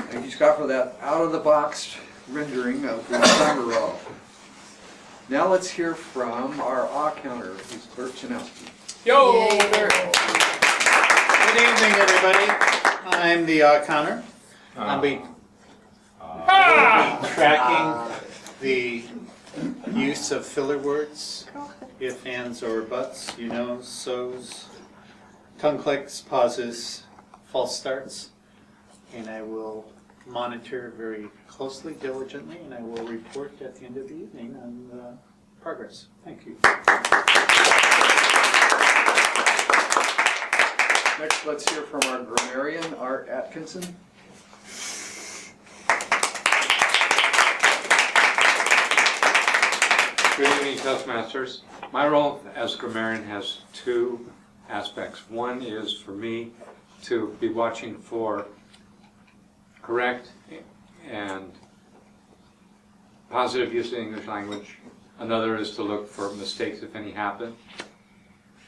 Thank you, Scott, for that out-of-the-box rendering of the timer roll. Now let's hear from our awe counter, who's Bert Chanowski. Yo! Good evening, everybody. I'm the counter. I'll be tracking the use of filler words, if, ands, or buts, you know, so's, tongue clicks, pauses, false starts, and I will monitor very closely, diligently, and I will report at the end of the evening on the progress. Thank you. Next, let's hear from our grammarian, Art Atkinson. Good evening, Toastmasters. My role as grammarian has two aspects. One is for me to be watching for correct and positive use of the English language. Another is to look for mistakes, if any, happen.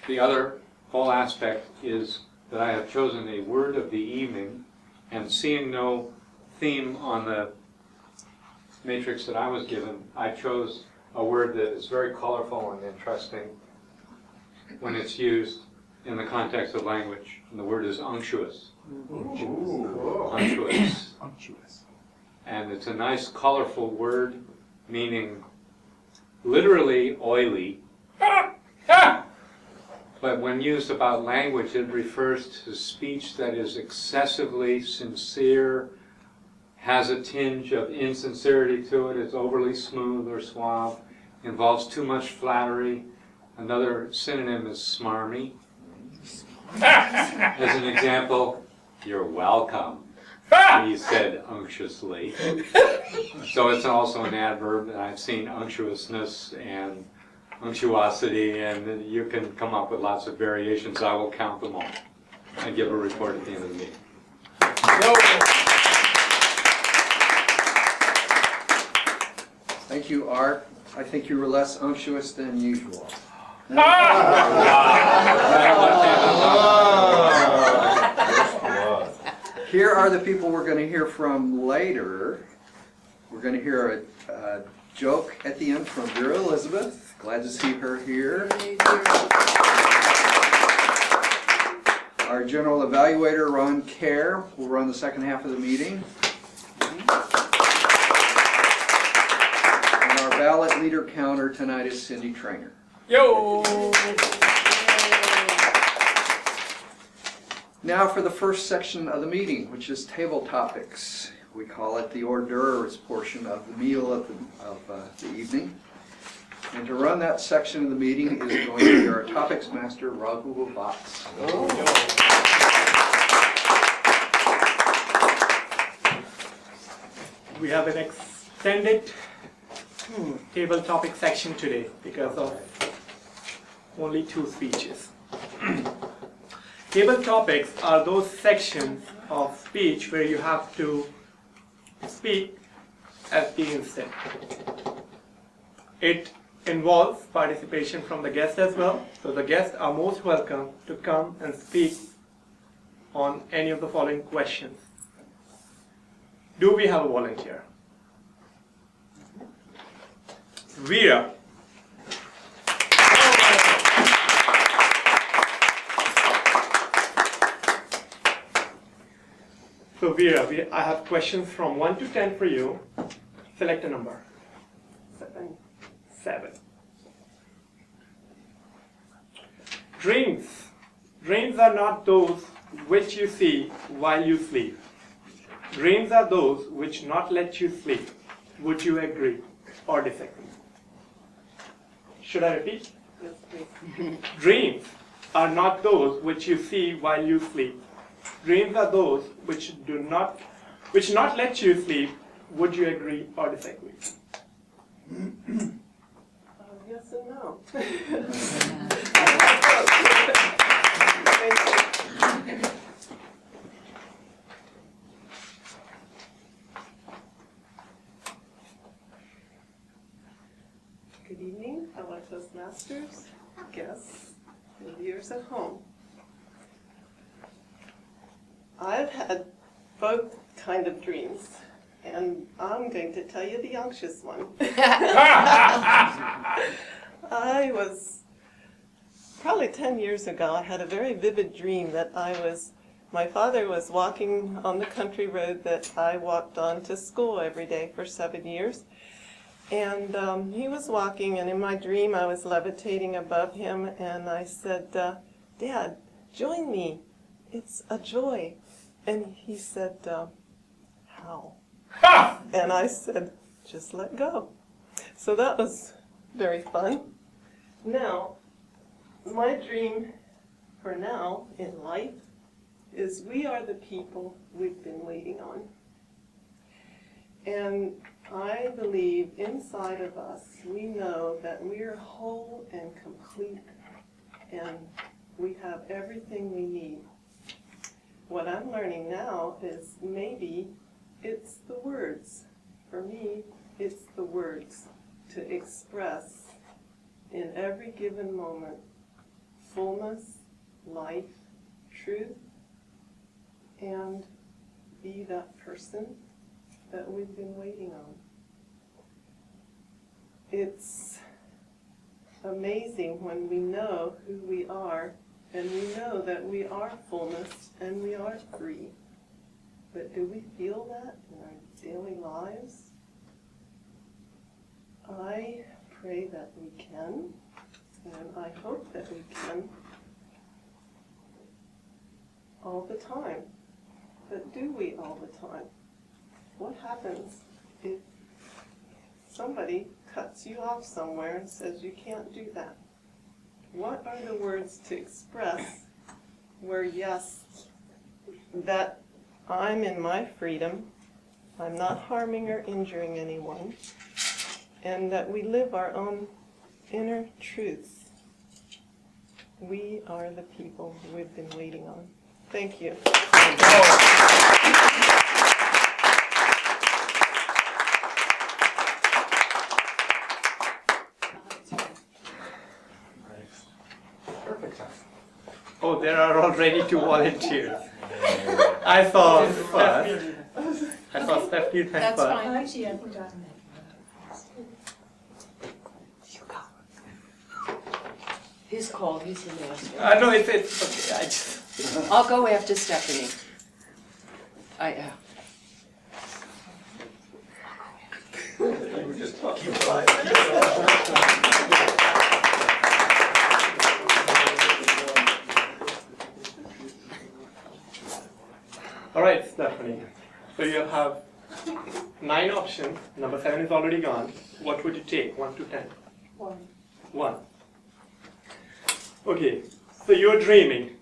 The other whole aspect is that I have chosen a word of the evening, and seeing no theme on the matrix that I was given, I chose a word that is very colorful and interesting when it's used in the context of language. And the word is unctuous. Unctuous. Unctuous. And it's a nice, colorful word, meaning literally oily. But when used about language, it refers to speech that is excessively sincere, has a tinge of insincerity to it, it's overly smooth or suave, involves too much flattery. Another synonym is smarmy. As an example, you're welcome, he said unctuously. So it's also an adverb, and I've seen unctuousness and unctuosity, and you can come up with lots of variations. I will count them all and give a report at the end of the meeting. Thank you, Art. I think you were less unctuous than usual. Here are the people we're going to hear from later. We're going to hear a joke at the end from Vera Elizabeth. Glad to see her here. Our general evaluator, Ron Kerr, will run the second half of the meeting. And our ballot leader counter tonight is Cindy Trainer. Yo! Now for the first section of the meeting, which is table topics. We call it the hors d'oeuvres portion of the meal of the evening. And to run that section of the meeting is going to be our topics master, Rahul Bhatts. We have an extended table topic section today because of only 2 speeches. Table topics are those sections of speech where you have to speak at the instant. It involves participation from the guests as well, so the guests are most welcome to come and speak on any of the following questions. Do we have a volunteer? Veera. So Veera, I have questions from 1 to 10 for you. Select a number. 7. Dreams. Dreams are not those which you see while you sleep. Dreams are those which not let you sleep. Would you agree or disagree? Should I repeat? Yes, please. Dreams are not those which you see while you sleep. Dreams are those which not let you sleep. Would you agree or disagree? Yes and no. Good evening, fellow Toastmasters, guests, and viewers at home. I've had both kind of dreams, and I'm going to tell you the anxious one. I was, probably 10 years ago, I had a very vivid dream that my father was walking on the country road that I walked on to school every day for 7 years. And he was walking, and in my dream I was levitating above him, and I said, Dad, join me. It's a joy. And he said, how? And I said, just let go. So that was very fun. Now, my dream for now in life is we are the people we've been waiting on. And I believe inside of us we know that we're whole and complete and we have everything we need. What I'm learning now is maybe it's the words. For me, it's the words to express in every given moment fullness, life, truth, and be that person that we've been waiting on. It's amazing when we know who we are, and we know that we are fullness and we are free. But do we feel that in our daily lives? I pray that we can, and I hope that we can all the time. But do we all the time? What happens if somebody cuts you off somewhere and says you can't do that? What are the words to express where, yes, that I'm in my freedom, I'm not harming or injuring anyone, and that we live our own inner truths? We are the people we've been waiting on. Thank you. Oh, there are already 2 volunteers. I saw Stephanie went That's first. fine. Actually, I think I He's called, he's the master. No, it's okay. I just... I'll go after Stephanie. All right, Stephanie. So you have 9 options. Number 7 is already gone. What would you take? 1 to 10? 1. 1. Okay, so you're dreaming.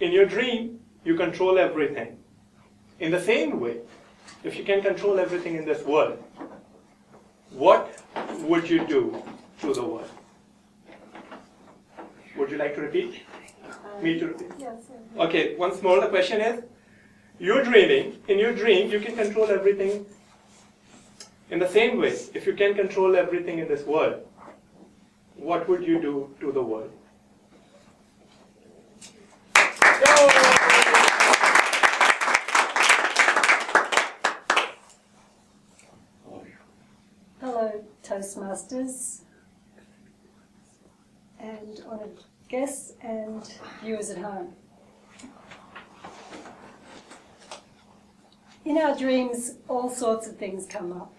In your dream, you control everything. In the same way, if you can control everything in this world, what would you do to the world? Would you like to repeat? Me to repeat? Yes. Okay, once more, the question is, you're dreaming. In your dream, you can control everything. In the same way, if you can control everything in this world, what would you do to the world? Hello, Toastmasters, and honoured guests and viewers at home. In our dreams, all sorts of things come up,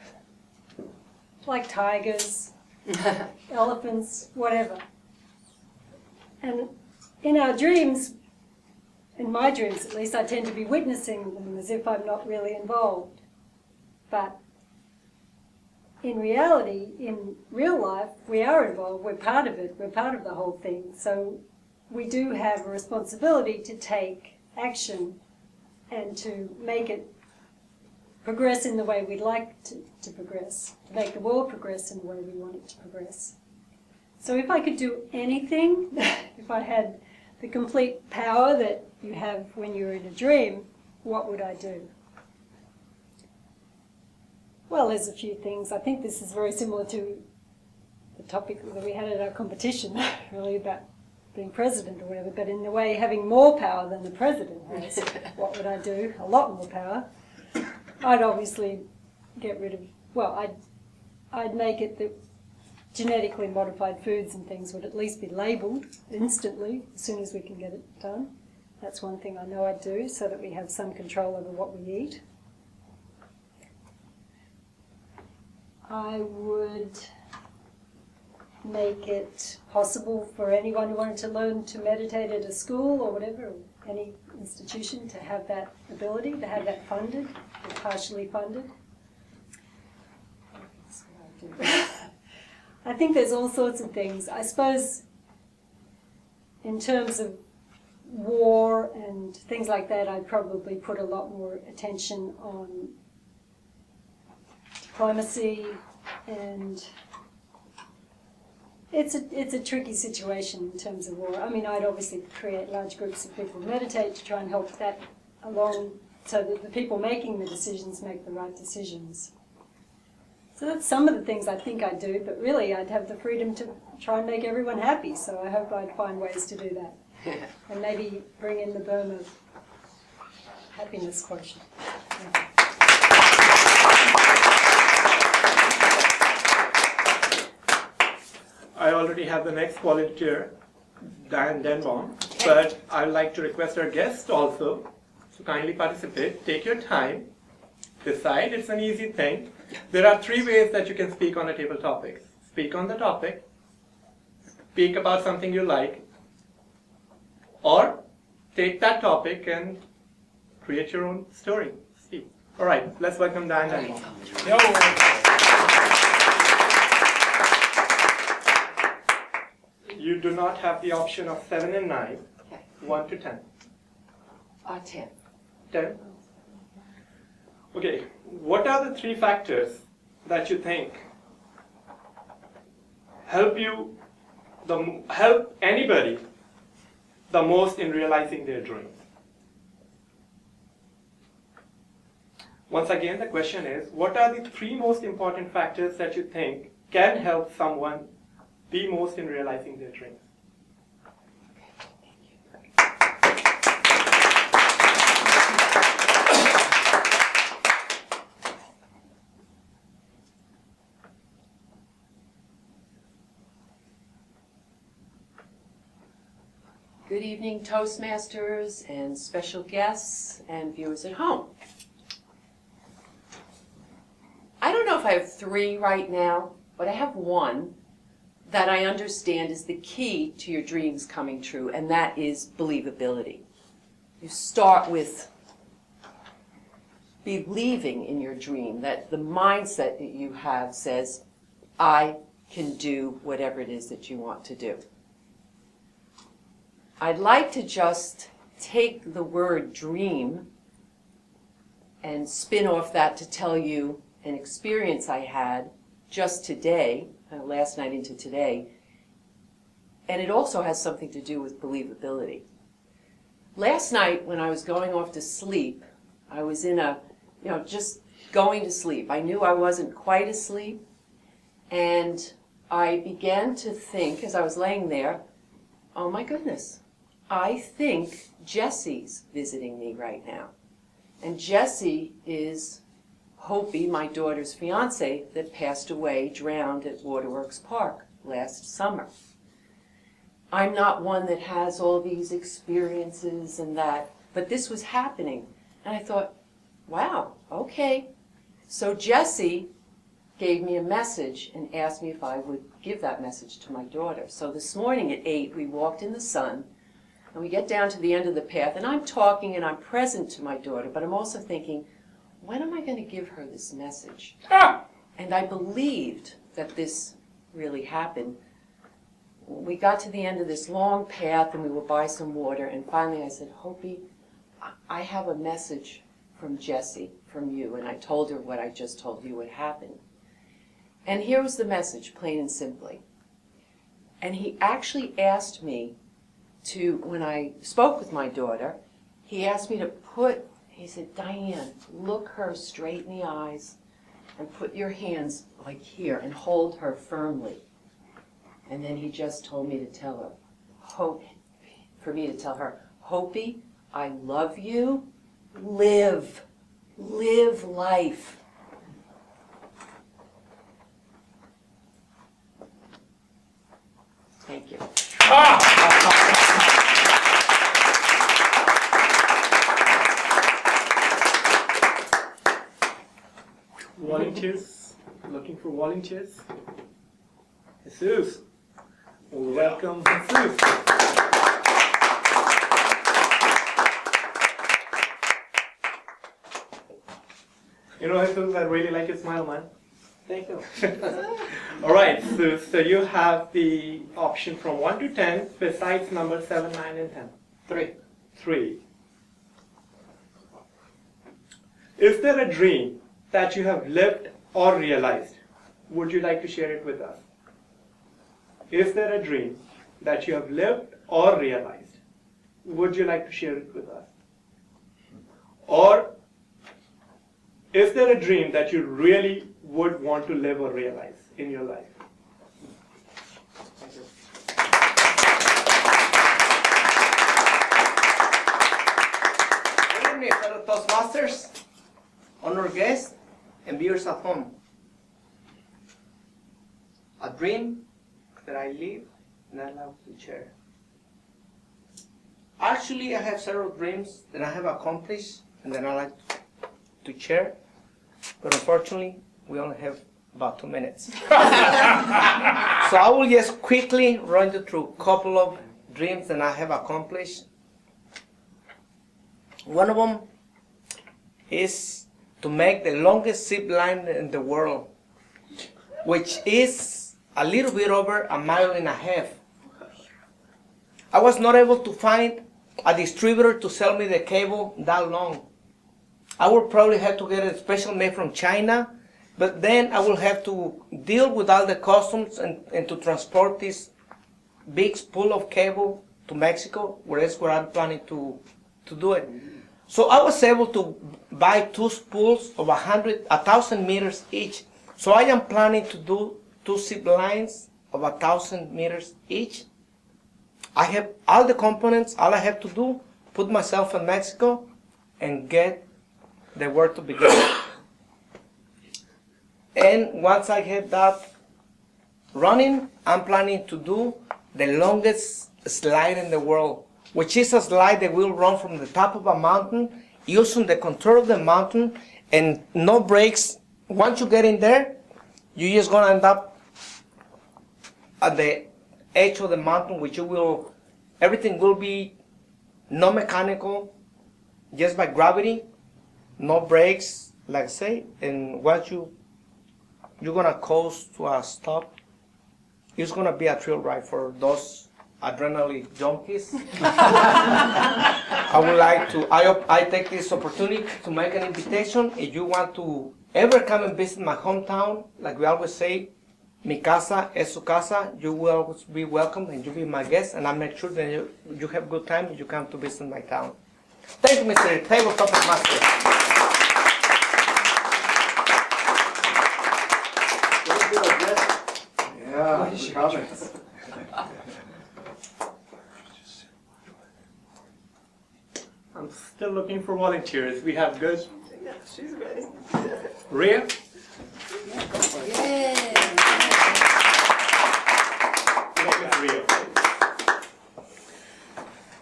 like tigers, elephants, whatever. And in our dreams, in my dreams at least, I tend to be witnessing them as if I'm not really involved. But in reality, in real life, we are involved, we're part of it, we're part of the whole thing. So we do have a responsibility to take action and to make it progress in the way we'd like to progress, to make the world progress in the way we want it to progress. So if I could do anything, if I had the complete power that you have when you're in a dream, what would I do? Well, there's a few things. I think this is very similar to the topic that we had at our competition, really, about being president or whatever, but in a way having more power than the president has, what would I do? A lot more power. I'd obviously get rid of, well, I'd make it that genetically modified foods and things would at least be labelled instantly as soon as we can get it done. That's one thing I know I'd do, so that we have some control over what we eat. I would make it possible for anyone who wanted to learn to meditate at a school or whatever, or any institution, to have that ability, to have that funded, or partially funded. That's what I do. I think there's all sorts of things. I suppose in terms of war and things like that, I'd probably put a lot more attention on diplomacy, and it's a tricky situation in terms of war. I mean, I'd obviously create large groups of people who meditate to try and help that along, so that the people making the decisions make the right decisions. So that's some of the things I think I'd do, but really I'd have the freedom to try and make everyone happy, so I hope I'd find ways to do that. And maybe bring in the Burma happiness quotient. Yeah. I already have the next volunteer, Diane Denbaum, but I'd like to request our guest also to kindly participate. Take your time, decide. It's an easy thing. There are 3 ways that you can speak on a table topic. Speak on the topic, speak about something you like, or take that topic and create your own story. Speak. All right, let's welcome Diane Denbaum. You do not have the option of 7 and 9, Okay. 1 to 10. 10. 10. Okay, what are the 3 factors that you think help anybody the most in realizing their dreams? Once again, the question is, what are the 3 most important factors that you think can help someone be most in realizing their dreams? Good evening, Toastmasters and special guests and viewers at home. I don't know if I have 3 right now, but I have 1 that I understand is the key to your dreams coming true, and that is believability. You start with believing in your dream, that the mindset that you have says, I can do whatever it is that you want to do. I'd like to just take the word dream and spin off that to tell you an experience I had just today, last night into today, and it also has something to do with believability. Last night when I was going off to sleep, I was in just going to sleep. I knew I wasn't quite asleep, and I began to think as I was laying there, oh my goodness, I think Jesse's visiting me right now. And Jesse is Hopi, my daughter's fiance, that passed away, drowned at Waterworks Park last summer. I'm not one that has all these experiences and that, but this was happening. And I thought, wow, okay. So Jesse gave me a message and asked me if I would give that message to my daughter. So this morning at 8, we walked in the sun, and we get down to the end of the path, and I'm talking and I'm present to my daughter, but I'm also thinking, when am I going to give her this message? And I believed that this really happened. We got to the end of this long path, and we were by some water, and finally I said, Hopi, I have a message from Jesse, from you, and I told her what I just told you would happen. And here was the message, plain and simply. And he actually asked me to, when I spoke with my daughter, he asked me to he said, Diane, look her straight in the eyes and put your hands like here and hold her firmly. And then he just told me to tell her, Hope, for me to tell her, Hopi, I love you. Live life. Thank you. Volunteers? Looking for volunteers? Jesus. Welcome, Jesus. You know, Jesus, I really like your smile, man. Thank you. All right, so you have the option from 1 to 10 besides number 7, 9, and 10. 3. 3. Is there a dream that you have lived or realized? Would you like to share it with us? Is there a dream that you have lived or realized? Would you like to share it with us? Or is there a dream that you really would want to live or realize in your life? Thank you. Good evening, fellow Toastmasters, honored guests, and viewers at home. A dream that I live and I love to share. Actually, I have several dreams that I have accomplished and that I like to share, but unfortunately, we only have about 2 minutes. So I will just quickly run you through a couple of dreams that I have accomplished. One of them is to make the longest zip line in the world, which is a little bit over 1.5 miles. I was not able to find a distributor to sell me the cable that long. I would probably have to get it special made from China, but then I will have to deal with all the customs and to transport this big spool of cable to Mexico, where that's where I'm planning to do it. So I was able to buy 2 spools of 1,000 meters each. So I am planning to do 2 zip lines of 1,000 meters each. I have all the components. All I have to do, put myself in Mexico and get the work to begin. And once I have that running, I'm planning to do the longest slide in the world, which is a slide that will run from the top of a mountain using the control of the mountain and no brakes. Once you get in there, you're just going to end up at the edge of the mountain, which everything will be no mechanical, just by gravity, no brakes, like I say, and once you're going to coast to a stop, it's going to be a thrill ride for those adrenaline junkies. I take this opportunity to make an invitation. If you want to ever come and visit my hometown, like we always say, mi casa es su casa, you will always be welcome and you'll be my guest, and I'll make sure that you have a good time if you come to visit my town. Thank you, Mr. Tabletop Master. Yeah, comments. I'm still looking for volunteers. We have good. Yeah, she's ready. Rhea?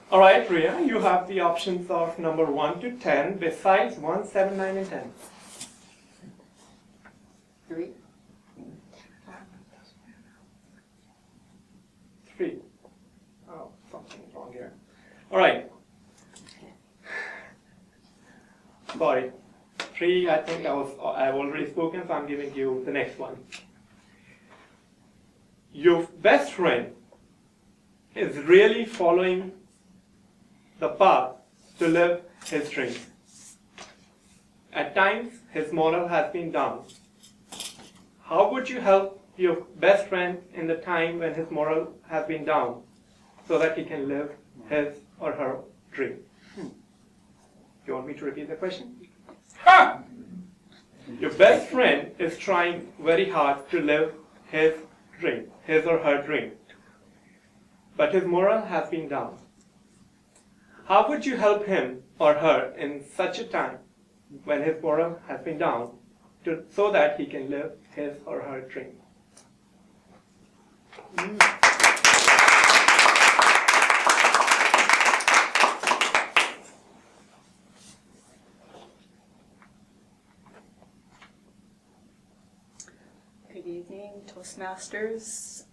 All right, Rhea, you have the options of number 1 to 10 besides 1, 7, 9, and 10. 3. 3. Oh, something's wrong here. All right. Sorry. 3, I think I've already spoken, so I'm giving you the next one. Your best friend is really following the path to live his dreams. At times, his moral has been down. How would you help your best friend in the time when his moral has been down so that he can live his or her dream? Do you want me to repeat the question? Ah! Your best friend is trying very hard to live his dream, his or her dream. but his morale has been down. How would you help him or her in such a time when his morale has been down so that he can live his or her dream? Good evening, Toastmasters,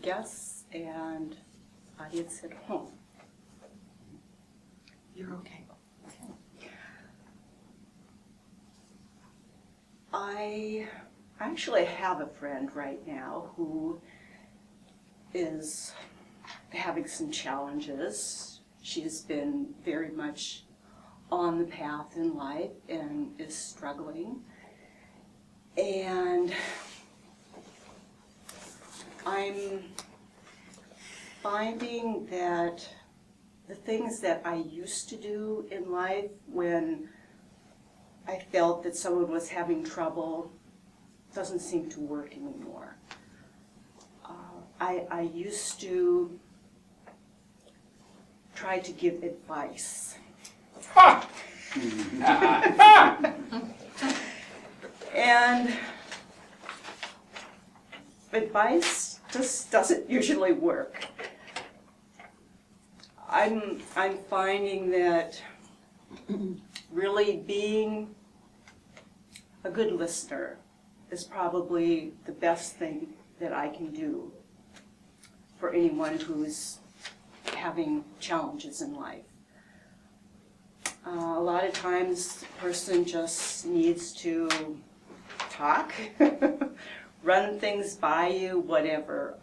guests, and audience at home. You're okay. I actually have a friend right now who is having some challenges. She has been very much on the path in life and is struggling. And I'm finding that the things that I used to do in life when I felt that someone was having trouble doesn't seem to work anymore. I used to try to give advice. And advice just doesn't usually work. I'm finding that really being a good listener is probably the best thing that I can do for anyone who's having challenges in life. A lot of times the person just needs to talk, run things by you, whatever.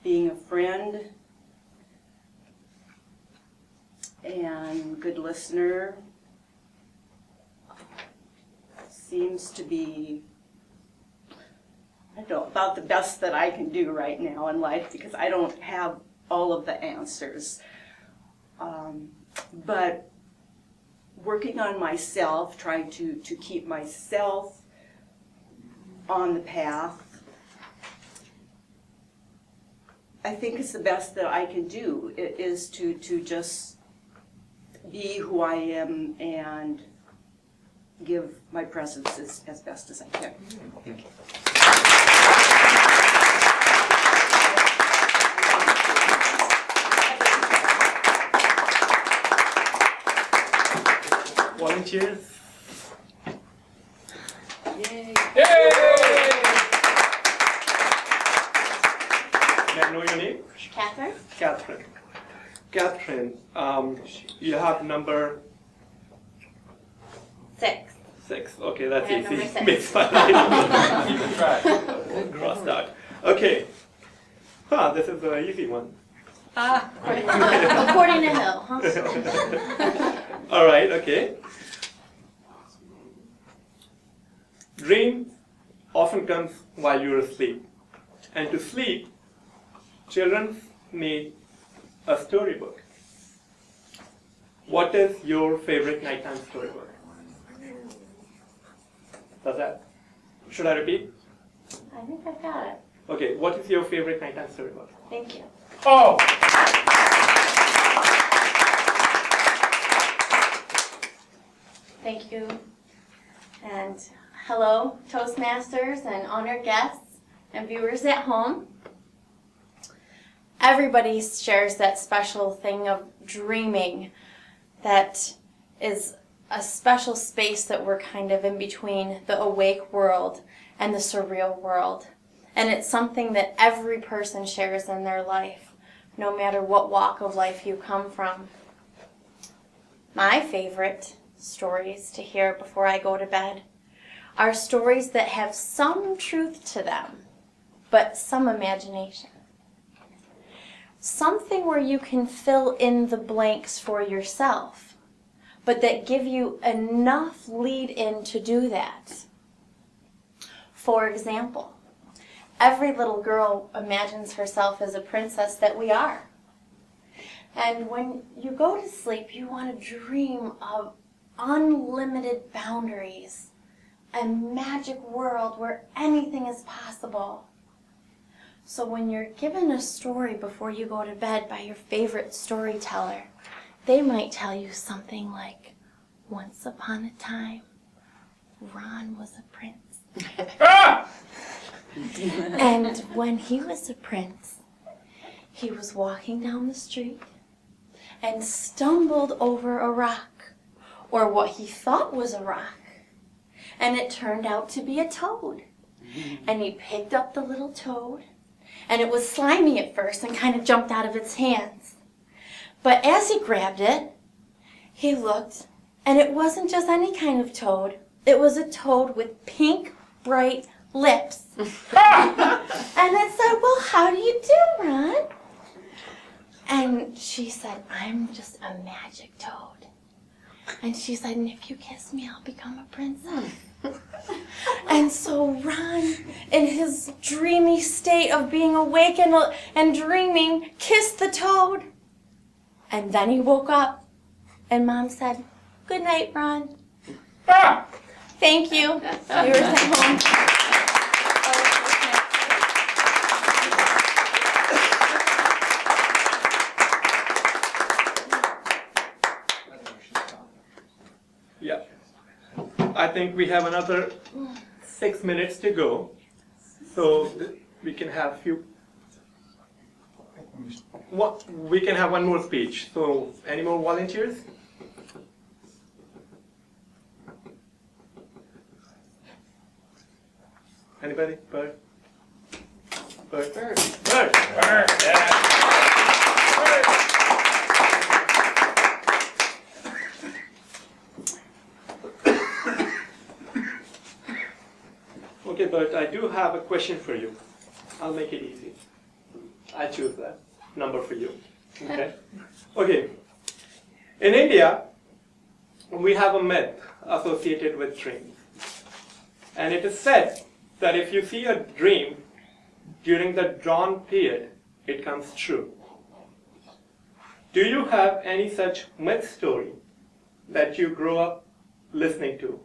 Being a friend and good listener seems to be, I don't know, about the best that I can do right now in life because I don't have all of the answers. But working on myself, trying to keep myself on the path, I think it's the best that I can do, is to just be who I am and give my presence as best as I can. Thank you. Volunteers? Yay. Yay! May I know your name? Catherine? Catherine. Catherine, you have number 6. 6. Okay, that's Yeah, easy. number 6. Makes my life. Keep it track. Crossed out. Okay. This is an easy one. According to Hill, huh? All right, okay. Dream often comes while you're asleep. And to sleep, children need a storybook. What is your favorite nighttime storybook? Should I repeat? I think I've got it. Okay, what is your favorite nighttime storybook? Thank you. Oh! Thank you. And hello, Toastmasters and honored guests and viewers at home. Everybody shares that special thing of dreaming that is a special space that we're kind of in between the awake world and the surreal world. And it's something that every person shares in their life, no matter what walk of life you come from. My favorite stories to hear before I go to bed are stories that have some truth to them, but some imagination. Something where you can fill in the blanks for yourself, but that give you enough lead in to do that. For example, every little girl imagines herself as a princess that we are. And when you go to sleep, you want to dream of unlimited boundaries, a magic world where anything is possible. So when you're given a story before you go to bed by your favorite storyteller, they might tell you something like, once upon a time, Ron was a prince. And when he was a prince, he was walking down the street and stumbled over a rock, or what he thought was a rock. And it turned out to be a toad. And he picked up the little toad, and it was slimy at first and kind of jumped out of its hands. But as he grabbed it, he looked, and it wasn't just any kind of toad. It was a toad with pink, bright lips. And it said, well, how do you do, Ron? And she said, I'm just a magic toad. And she said, and if you kiss me, I'll become a princess. And so Ron, in his dreamy state of being awake and dreaming, kissed the toad. And then he woke up, and Mom said, good night, Ron. Thank you. We were sent home. Yeah. I think we have another 6 minutes to go. So we can have we can have one more speech. So any more volunteers? Anybody? Bird? Bird? Bird? Bird! Bird! Yeah. Bird. Okay, Bert, I do have a question for you. I'll make it easy. I choose that number for you. Okay? Okay. In India, we have a myth associated with dreams. And it is said that if you see a dream during the dawn period, it comes true. Do you have any such myth story that you grew up listening to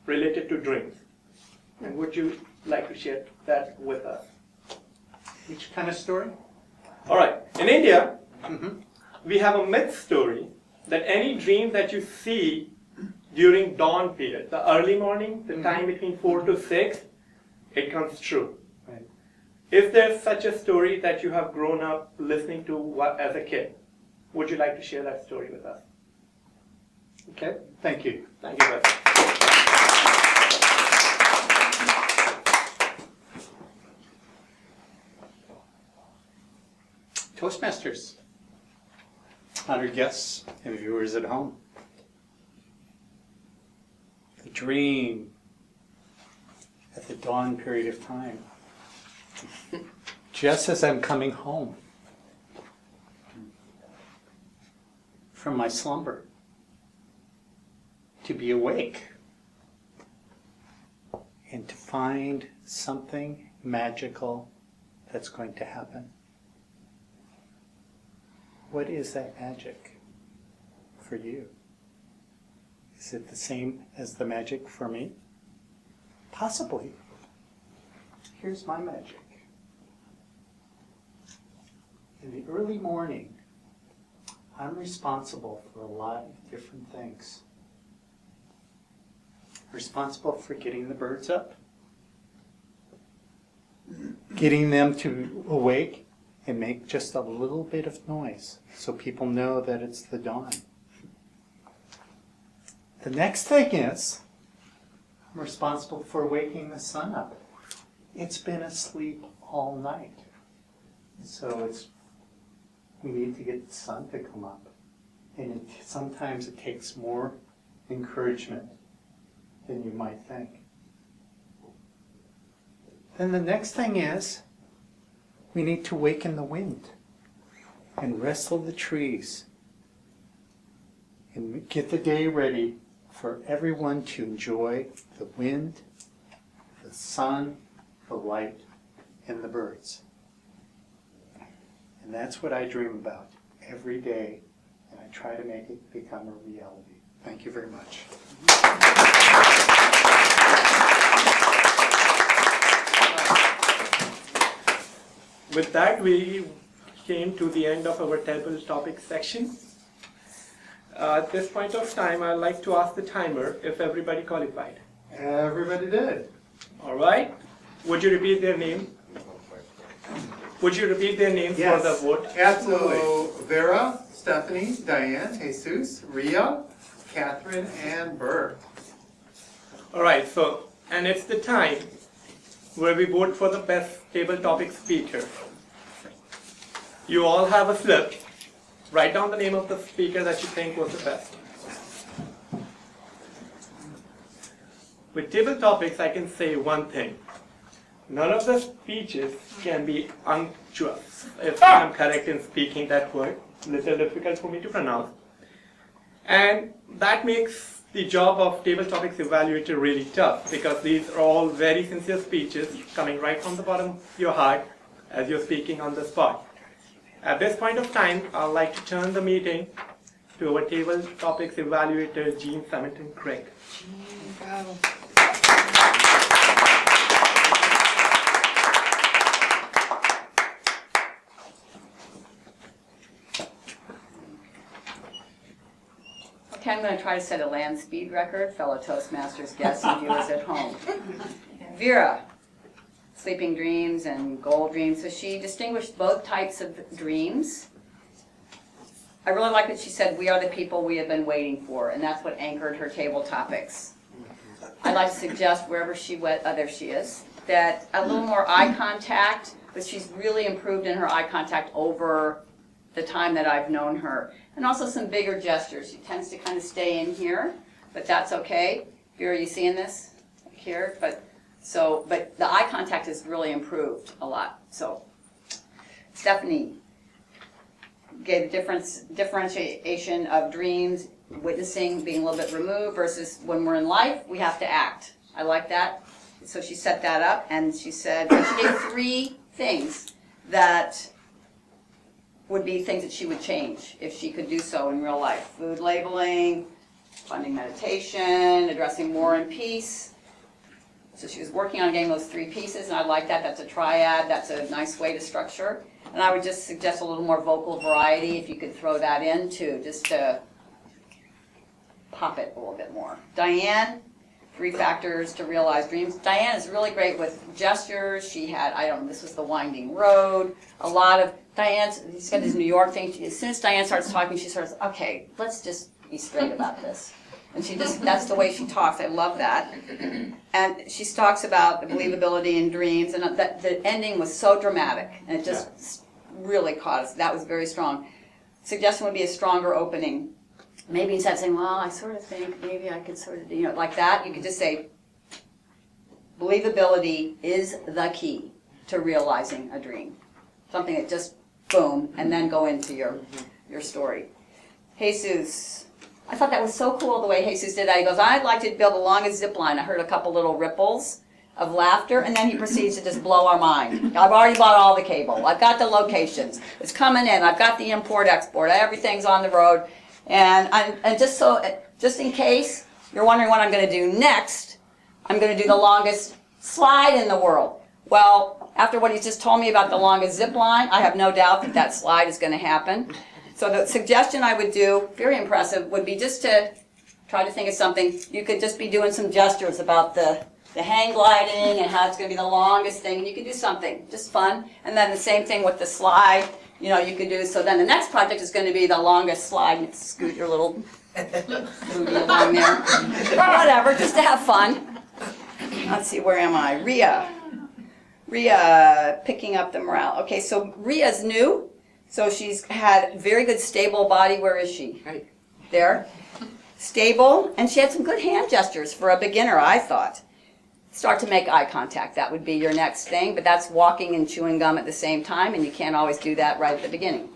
related to dreams? And would you like to share that with us? Which kind of story? All right. In India, we have a myth story that any dream that you see during dawn period, the early morning, the time between 4 to 6, it comes true. Right. Is there such a story that you have grown up listening to as a kid? Would you like to share that story with us? Okay, thank you. Thank you, Beth. Toastmasters, honored guests and viewers at home. The dream at the dawn period of time, just as I'm coming home from my slumber, to be awake and to find something magical that's going to happen. What is that magic for you? Is it the same as the magic for me? Possibly. Here's my magic. In the early morning, I'm responsible for a lot of different things. Responsible for getting the birds up, getting them to awake and make just a little bit of noise so people know that it's the dawn. The next thing is, I'm responsible for waking the sun up. It's been asleep all night. So we need to get the sun to come up. And sometimes it takes more encouragement than you might think. Then the next thing is, we need to waken the wind and wrestle the trees and get the day ready for everyone to enjoy the wind, the sun, the light, and the birds. And that's what I dream about every day, and I try to make it become a reality. Thank you very much. with that, we came to the end of our table topic section. At this point of time, I'd like to ask the timer if everybody qualified. Everybody did. All right. Would you repeat their name? Would you repeat their names for the vote? Absolutely. So Vera, Stephanie, Diane, Jesus, Ria, Catherine, and Burr. All right. So, and it's the time where we vote for the best table topic speaker. You all have a slip. Write down the name of the speaker that you think was the best. With table topics, I can say one thing. None of the speeches can be unctuous, if I'm correct in speaking that word. Little difficult for me to pronounce. And that makes the job of table topics evaluator really tough, because these are all very sincere speeches coming right from the bottom of your heart as you're speaking on the spot. At this point of time, I'd like to turn the meeting to our table topics evaluator, Jean Simonton Craig. Okay, I'm going to try to set a land speed record, fellow Toastmasters guests and viewers at home. Vera, sleeping dreams and goal dreams. So she distinguished both types of dreams. I really like that she said, we are the people we have been waiting for, and that's what anchored her table topics. I'd like to suggest wherever she went, there she is, that a little more eye contact, but she's really improved in her eye contact over the time that I've known her. And also some bigger gestures. She tends to kind of stay in here, but that's okay. Vera, are you seeing this here? But the eye contact has really improved a lot. So Stephanie gave a differentiation of dreams, witnessing, being a little bit removed, versus when we're in life, we have to act. I like that. So she set that up, and she said, she gave 3 things that would be things that she would change if she could do so in real life. Food labeling, funding meditation, addressing war and peace. So she was working on getting those 3 pieces, and I like that. That's a triad. That's a nice way to structure. And I would just suggest a little more vocal variety if you could throw that in too, just to pop it a little bit more. Diane, 3 factors to realize dreams. Diane is really great with gestures. She had, this was the winding road. A lot of she's got this New York thing. As soon as Diane starts talking, she starts, okay, let's just be straight about this. And that's the way she talks. I love that. And she talks about the believability in dreams, and that the ending was so dramatic, and it just really caught us. That was very strong. Suggestion would be a stronger opening. Maybe instead of saying, well, I sort of think maybe I could sort of, like that, you could just say, believability is the key to realizing a dream. Something that just, boom, and then go into your story. Jesus, I thought that was so cool the way Jesus did that. He goes, I'd like to build the longest zip line. I heard a couple little ripples of laughter, and then he proceeds to just blow our mind. I've already bought all the cable. I've got the locations. It's coming in. I've got the import-export. Everything's on the road. And just in case you're wondering what I'm going to do next, I'm going to do the longest slide in the world. Well, after what he's just told me about the longest zip line, I have no doubt that slide is going to happen. So the suggestion I would do, very impressive, would be just to try to think of something. You could just be doing some gestures about the hang gliding and how it's going to be the longest thing. And you could do something, just fun. And then the same thing with the slide, you could do. So then the next project is going to be the longest slide. You scoot your little booty along there. Whatever, just to have fun. Let's see, where am I? Ria, picking up the morale. Okay, so Ria's new. So she's had very good stable body. Where is she? Right there. Stable, and she had some good hand gestures for a beginner, I thought. Start to make eye contact. That would be your next thing, but that's walking and chewing gum at the same time, and you can't always do that right at the beginning.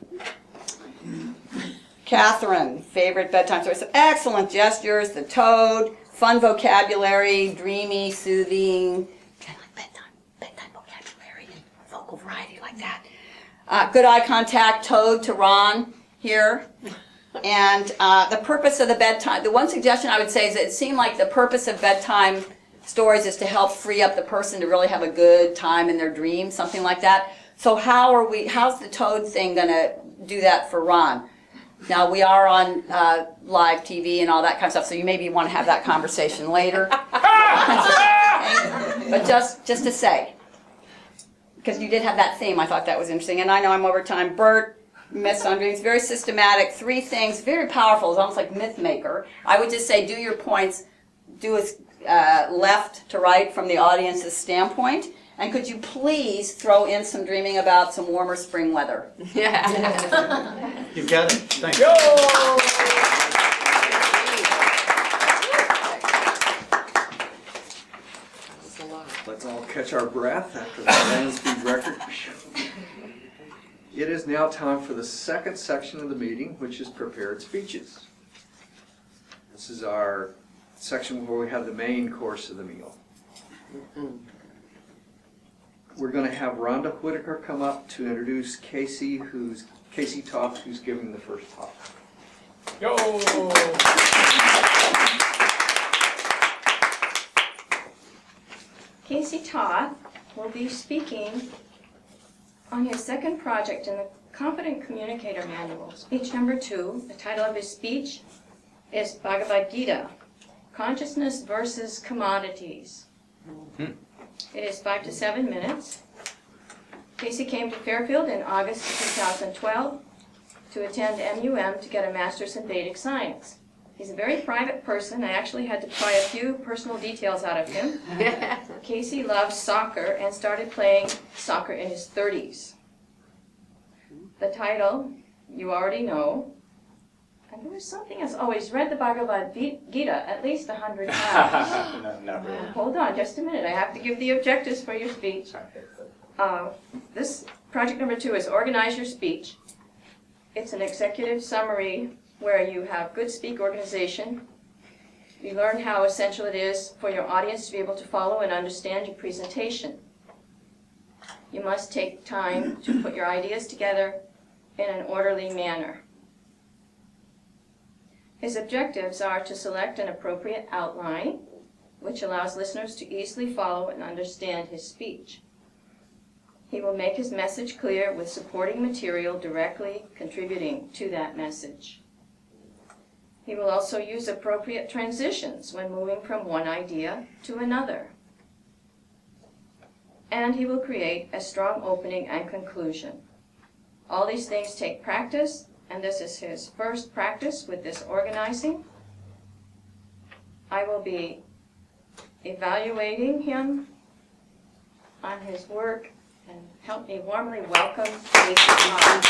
Catherine, favorite bedtime story. So excellent gestures, the toad, fun vocabulary, dreamy, soothing, kind of like bedtime vocabulary and vocal variety like that. Good eye contact, toad to Ron here. And the purpose of the bedtime, the one suggestion I would say is that it seemed like the purpose of bedtime stories is to help free up the person to really have a good time in their dreams, something like that. So how's the toad thing gonna do that for Ron? Now, we are on live TV and all that kind of stuff, so you maybe want to have that conversation later. But just to say, because you did have that theme, I thought that was interesting. And I know I'm over time. Bert, Myths on Dreams, very systematic, 3 things, very powerful. It's almost like myth maker. I would just say do your points, do it left to right from the audience's standpoint. And could you please throw in some dreaming about some warmer spring weather? Yeah. You've got it. Thanks. Let's all catch our breath after the land speed record. It is now time for the second section of the meeting, which is prepared speeches. This is our section where we have the main course of the meal. We're going to have Rhonda Whitaker come up to introduce Casey Toth, who's giving the first talk. Yo! Casey Toth will be speaking on his second project in the Confident Communicator Manual, speech number 2. The title of his speech is Bhagavad Gita, Consciousness versus Commodities. It is 5 to 7 minutes. Casey came to Fairfield in August 2012 to attend MUM to get a master's in Vedic science. He's a very private person. I actually had to pry a few personal details out of him. Casey loves soccer and started playing soccer in his 30s. The title, you already know. And there was something else. Oh, he's read the Bhagavad Gita at least 100 times. No, not really. Hold on just a minute. I have to give the objectives for your speech. This project number 2 is organize your speech. It's an executive summary where you have good speak organization. You learn how essential it is for your audience to be able to follow and understand your presentation. You must take time to put your ideas together in an orderly manner. His objectives are to select an appropriate outline, which allows listeners to easily follow and understand his speech. He will make his message clear with supporting material directly contributing to that message. He will also use appropriate transitions when moving from one idea to another. And he will create a strong opening and conclusion. All these things take practice, and this is his first practice with this organizing. I will be evaluating him on his work, and help me warmly welcome Casey Toth.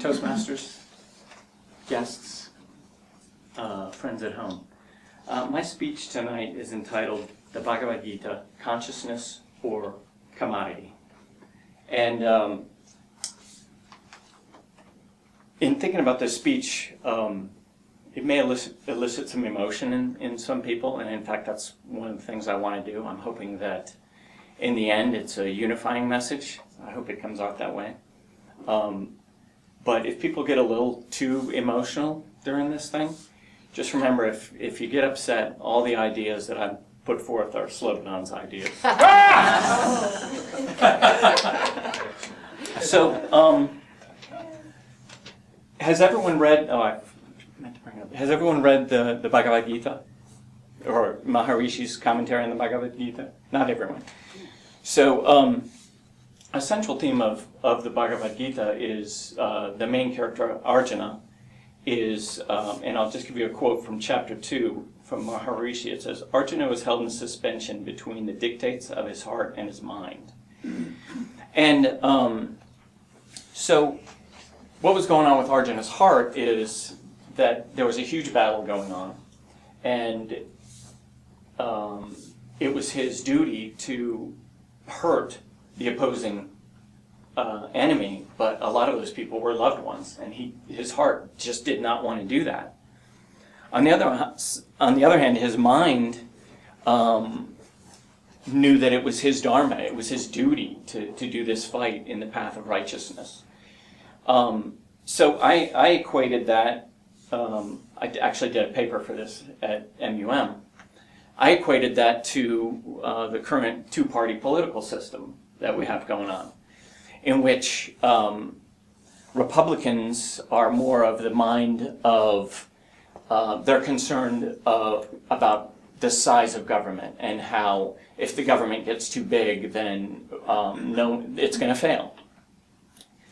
Toastmasters, guests, friends at home. My speech tonight is entitled The Bhagavad Gita, Consciousness or Commodity. And in thinking about this speech, it may elicit some emotion in some people, and in fact that's one of the things I want to do. I'm hoping that in the end it's a unifying message. I hope it comes out that way. But if people get a little too emotional during this thing, just remember, if you get upset, all the ideas that I put forth are Slobodan's ideas. So, has everyone read? Oh, I meant to bring it up. Has everyone read the Bhagavad Gita, or Maharishi's commentary on the Bhagavad Gita? Not everyone. So, a central theme of the Bhagavad Gita is the main character Arjuna is, and I'll just give you a quote from chapter 2 from Maharishi. It says, Arjuna was held in suspension between the dictates of his heart and his mind. And so what was going on with Arjuna's heart is that there was a huge battle going on, and it was his duty to hurt the opposing enemy, but a lot of those people were loved ones, and his heart just did not want to do that. On the other hand, his mind knew that it was his dharma, it was his duty to do this fight in the path of righteousness. So I equated that, I actually did a paper for this at MUM. I equated that to the current two-party political system that we have going on, in which Republicans are more of the mind of, they're concerned about the size of government and how if the government gets too big, then it's going to fail.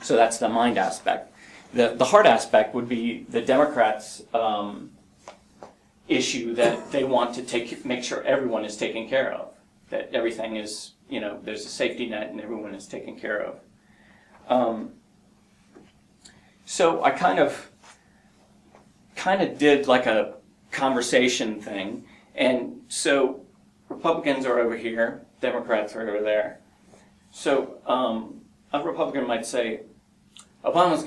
So that's the mind aspect. The heart aspect would be the Democrats' issue that they want to make sure everyone is taken care of, that everything is, there's a safety net and everyone is taken care of. So I kind of did like a conversation thing, and so Republicans are over here, Democrats are over there. So a Republican might say, Obama's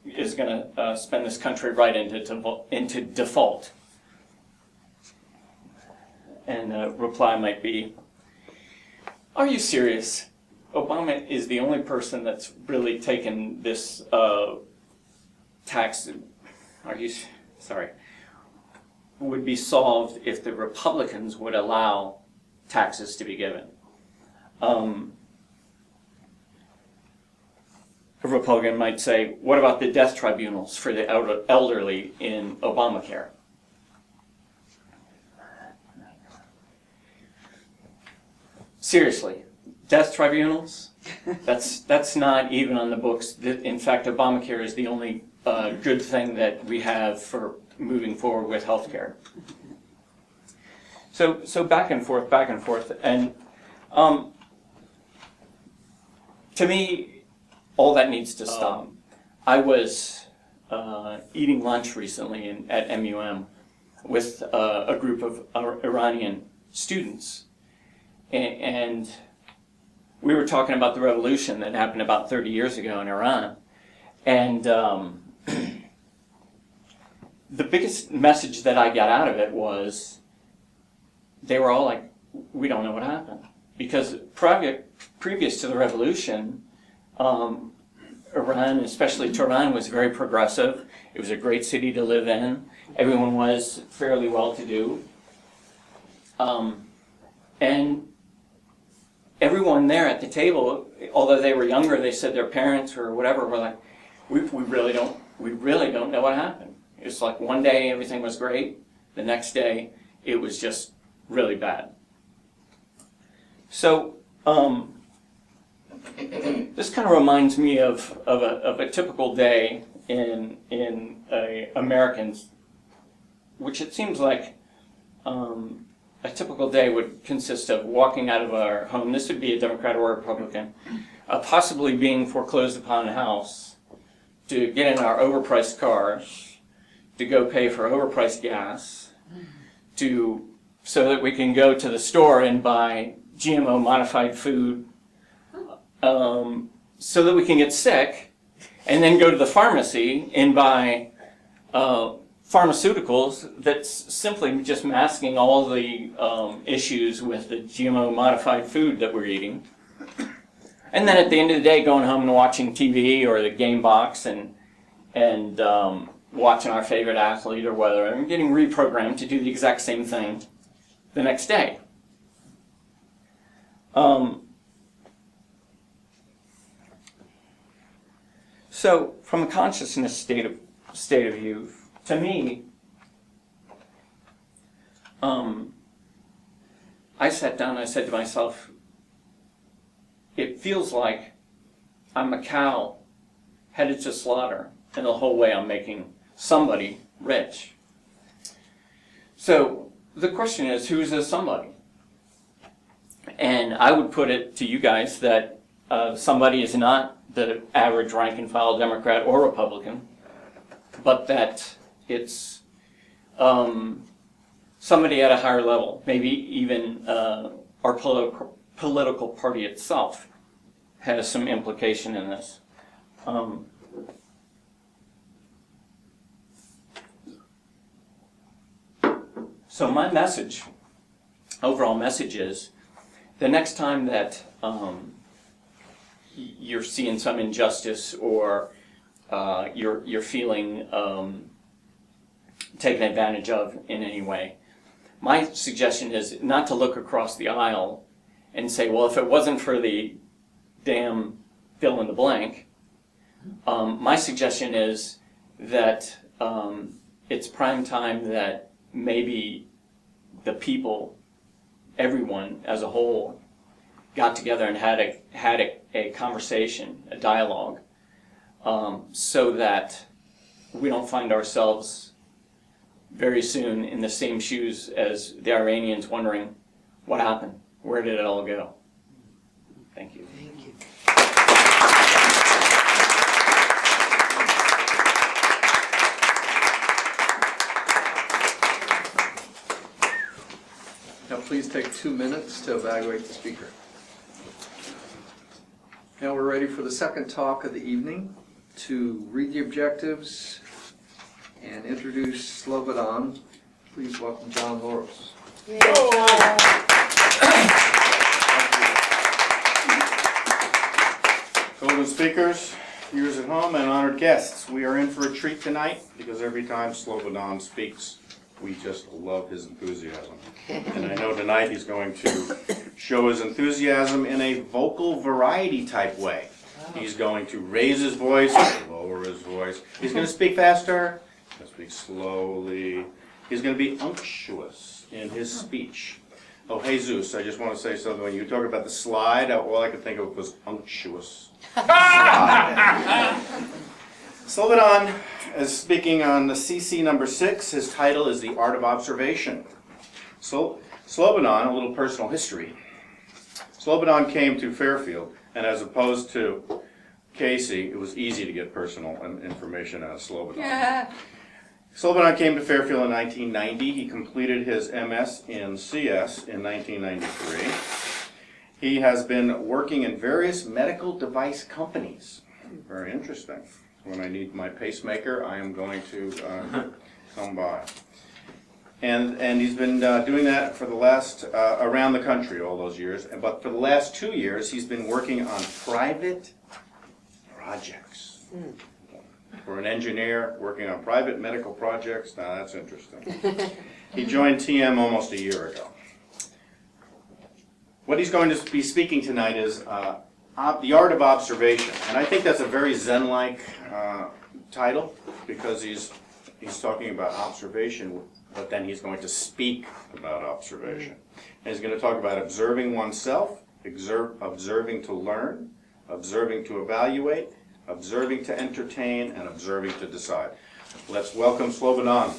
is gonna spend this country right into default, and the reply might be, "Are you serious? Obama is the only person that's really taken this tax. Would be solved if the Republicans would allow taxes to be given." A Republican might say, what about the death tribunals for the elderly in Obamacare? Seriously, death tribunals? That's not even on the books. In fact, Obamacare is the only good thing that we have for moving forward with healthcare. So back and forth, and to me, all that needs to stop. I was eating lunch recently at MUM with a group of Iranian students, and we were talking about the revolution that happened about 30 years ago in Iran, and the biggest message that I got out of it was they were all like, we don't know what happened. Because previous to the revolution, Iran, especially Tehran, was very progressive. It was a great city to live in. Everyone was fairly well-to-do. And everyone there at the table, although they were younger, they said their parents or whatever were like, we really don't know what happened. It's like one day everything was great, the next day it was just really bad. So this kind of reminds me of a typical day in Americans, which it seems like a typical day would consist of walking out of our home. This would be a Democrat or a Republican, possibly being foreclosed upon a house, to get in our overpriced cars, to go pay for overpriced gas, so that we can go to the store and buy GMO modified food, so that we can get sick, and then go to the pharmacy and buy pharmaceuticals that's simply just masking all the issues with the GMO modified food that we're eating. And then at the end of the day, going home and watching TV or the game box and watching our favorite athlete or whatever, and getting reprogrammed to do the exact same thing the next day. So, from a consciousness state of view, to me, I sat down and I said to myself, it feels like I'm a cow headed to slaughter, and the whole way I'm making somebody rich. So the question is, who's this somebody? And I would put it to you guys that somebody is not the average rank and file Democrat or Republican, but that it's somebody at a higher level, maybe even our political party itself has some implication in this. So my message, overall message is, the next time that you're seeing some injustice or you're feeling taken advantage of in any way. My suggestion is not to look across the aisle and say, well, if it wasn't for the damn fill in the blank, my suggestion is that it's prime time that maybe the people, everyone as a whole, got together and had a conversation, a dialogue, so that we don't find ourselves very soon in the same shoes as the Iranians, wondering what happened, where did it all go? Thank you. Thank you. Now please take 2 minutes to evaluate the speaker. Now we're ready for the second talk of the evening. To read the objectives and introduce Slobodan, please welcome John Loros. Golden speakers, viewers at home, and honored guests, we are in for a treat tonight because every time Slobodan speaks, we just love his enthusiasm. And I know tonight he's going to show his enthusiasm in a vocal variety type way. He's going to raise his voice, lower his voice. He's going to speak faster, he's going to speak slowly. He's going to be unctuous in his speech. Oh, Jesus, I just want to say something. When you talk about the slide, all I could think of was unctuous. Slobodan is speaking on the CC number 6. His title is The Art of Observation. So, Slobodan, a little personal history. Slobodan came to Fairfield, and as opposed to Casey, it was easy to get personal information out of Slobodan. Yeah. Slobodan came to Fairfield in 1990. He completed his MS in CS in 1993. He has been working in various medical device companies. Very interesting. When I need my pacemaker, I am going to come by. And he's been doing that for the last, around the country all those years. But for the last 2 years, he's been working on private projects. For an engineer working on private medical projects, now that's interesting. He joined TM almost a year ago. What he's going to be speaking tonight is the art of observation. And I think that's a very Zen-like title because he's talking about observation, but then he's going to speak about observation. And he's going to talk about observing oneself, observing to learn, observing to evaluate, observing to entertain, and observing to decide. Let's welcome Slobodan.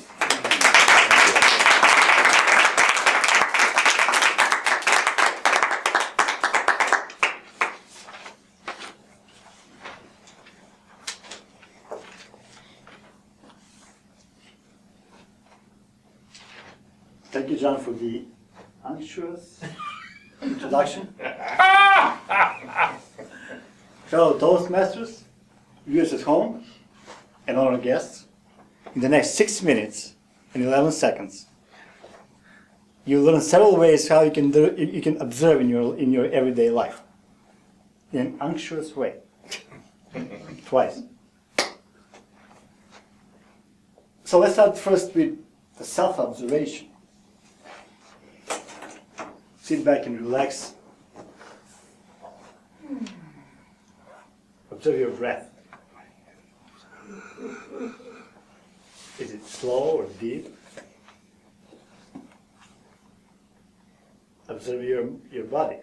Thank you, John, for the unctuous introduction. Fellow Toastmasters, viewers at home, and honored guests, in the next 6 minutes and 11 seconds, you'll learn several ways how you can observe in your everyday life in an unctuous way. Twice. So let's start first with the self-observation. Sit back and relax. Observe your breath. Is it slow or deep? Observe your body.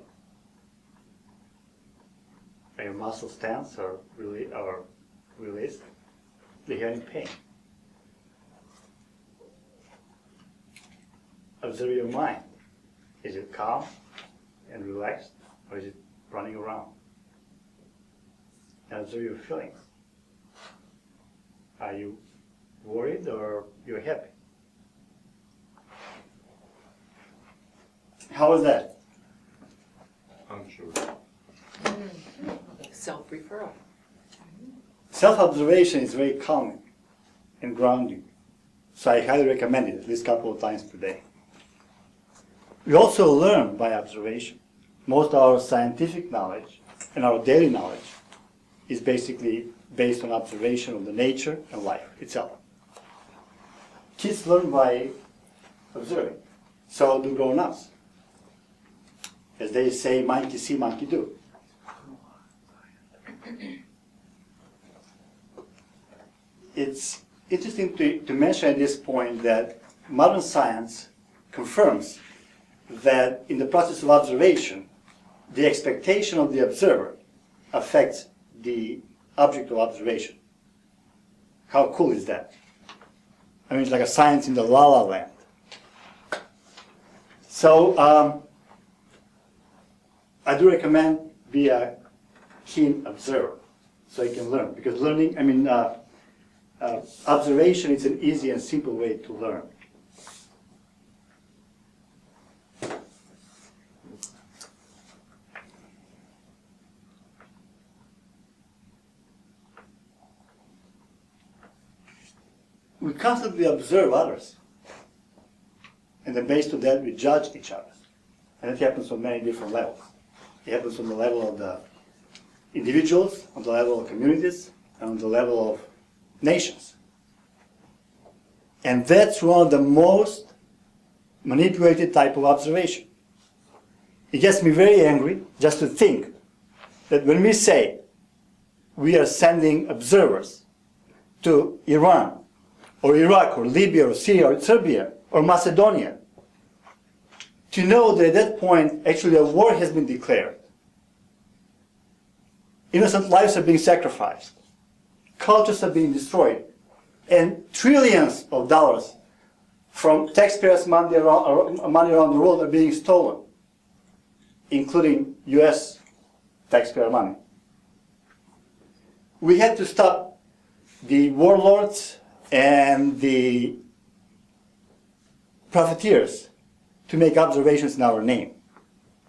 Are your muscles tense or released? Do you have any pain? Observe your mind. Is it calm and relaxed, or is it running around? And observe your feelings. Are you worried or you're happy? How is that? Unsure. Self-referral. Self-observation is very calming and grounding, so I highly recommend it at least a couple of times per day. We also learn by observation. Most of our scientific knowledge and our daily knowledge is basically based on observation of the nature and life itself. Kids learn by observing. So do grown-ups. As they say, monkey see, monkey do. It's interesting to mention at this point that modern science confirms that in the process of observation, the expectation of the observer affects the object of observation. How cool is that? I mean, it's like a science in the la-la land. So, I do recommend be a keen observer so you can learn. Because learning, observation is an easy and simple way to learn. We constantly observe others. And then based on that, we judge each other. And it happens on many different levels. It happens on the level of the individuals, on the level of communities, and on the level of nations. And that's one of the most manipulated type of observation. It gets me very angry just to think that when we say we are sending observers to Iran, or Iraq, or Libya, or Syria, or Serbia, or Macedonia, to know that at that point, actually a war has been declared. Innocent lives are being sacrificed. Cultures are being destroyed. And trillions of dollars from taxpayers' money around the world are being stolen, including US taxpayer money. We had to stop the warlords and the profiteers to make observations in our name.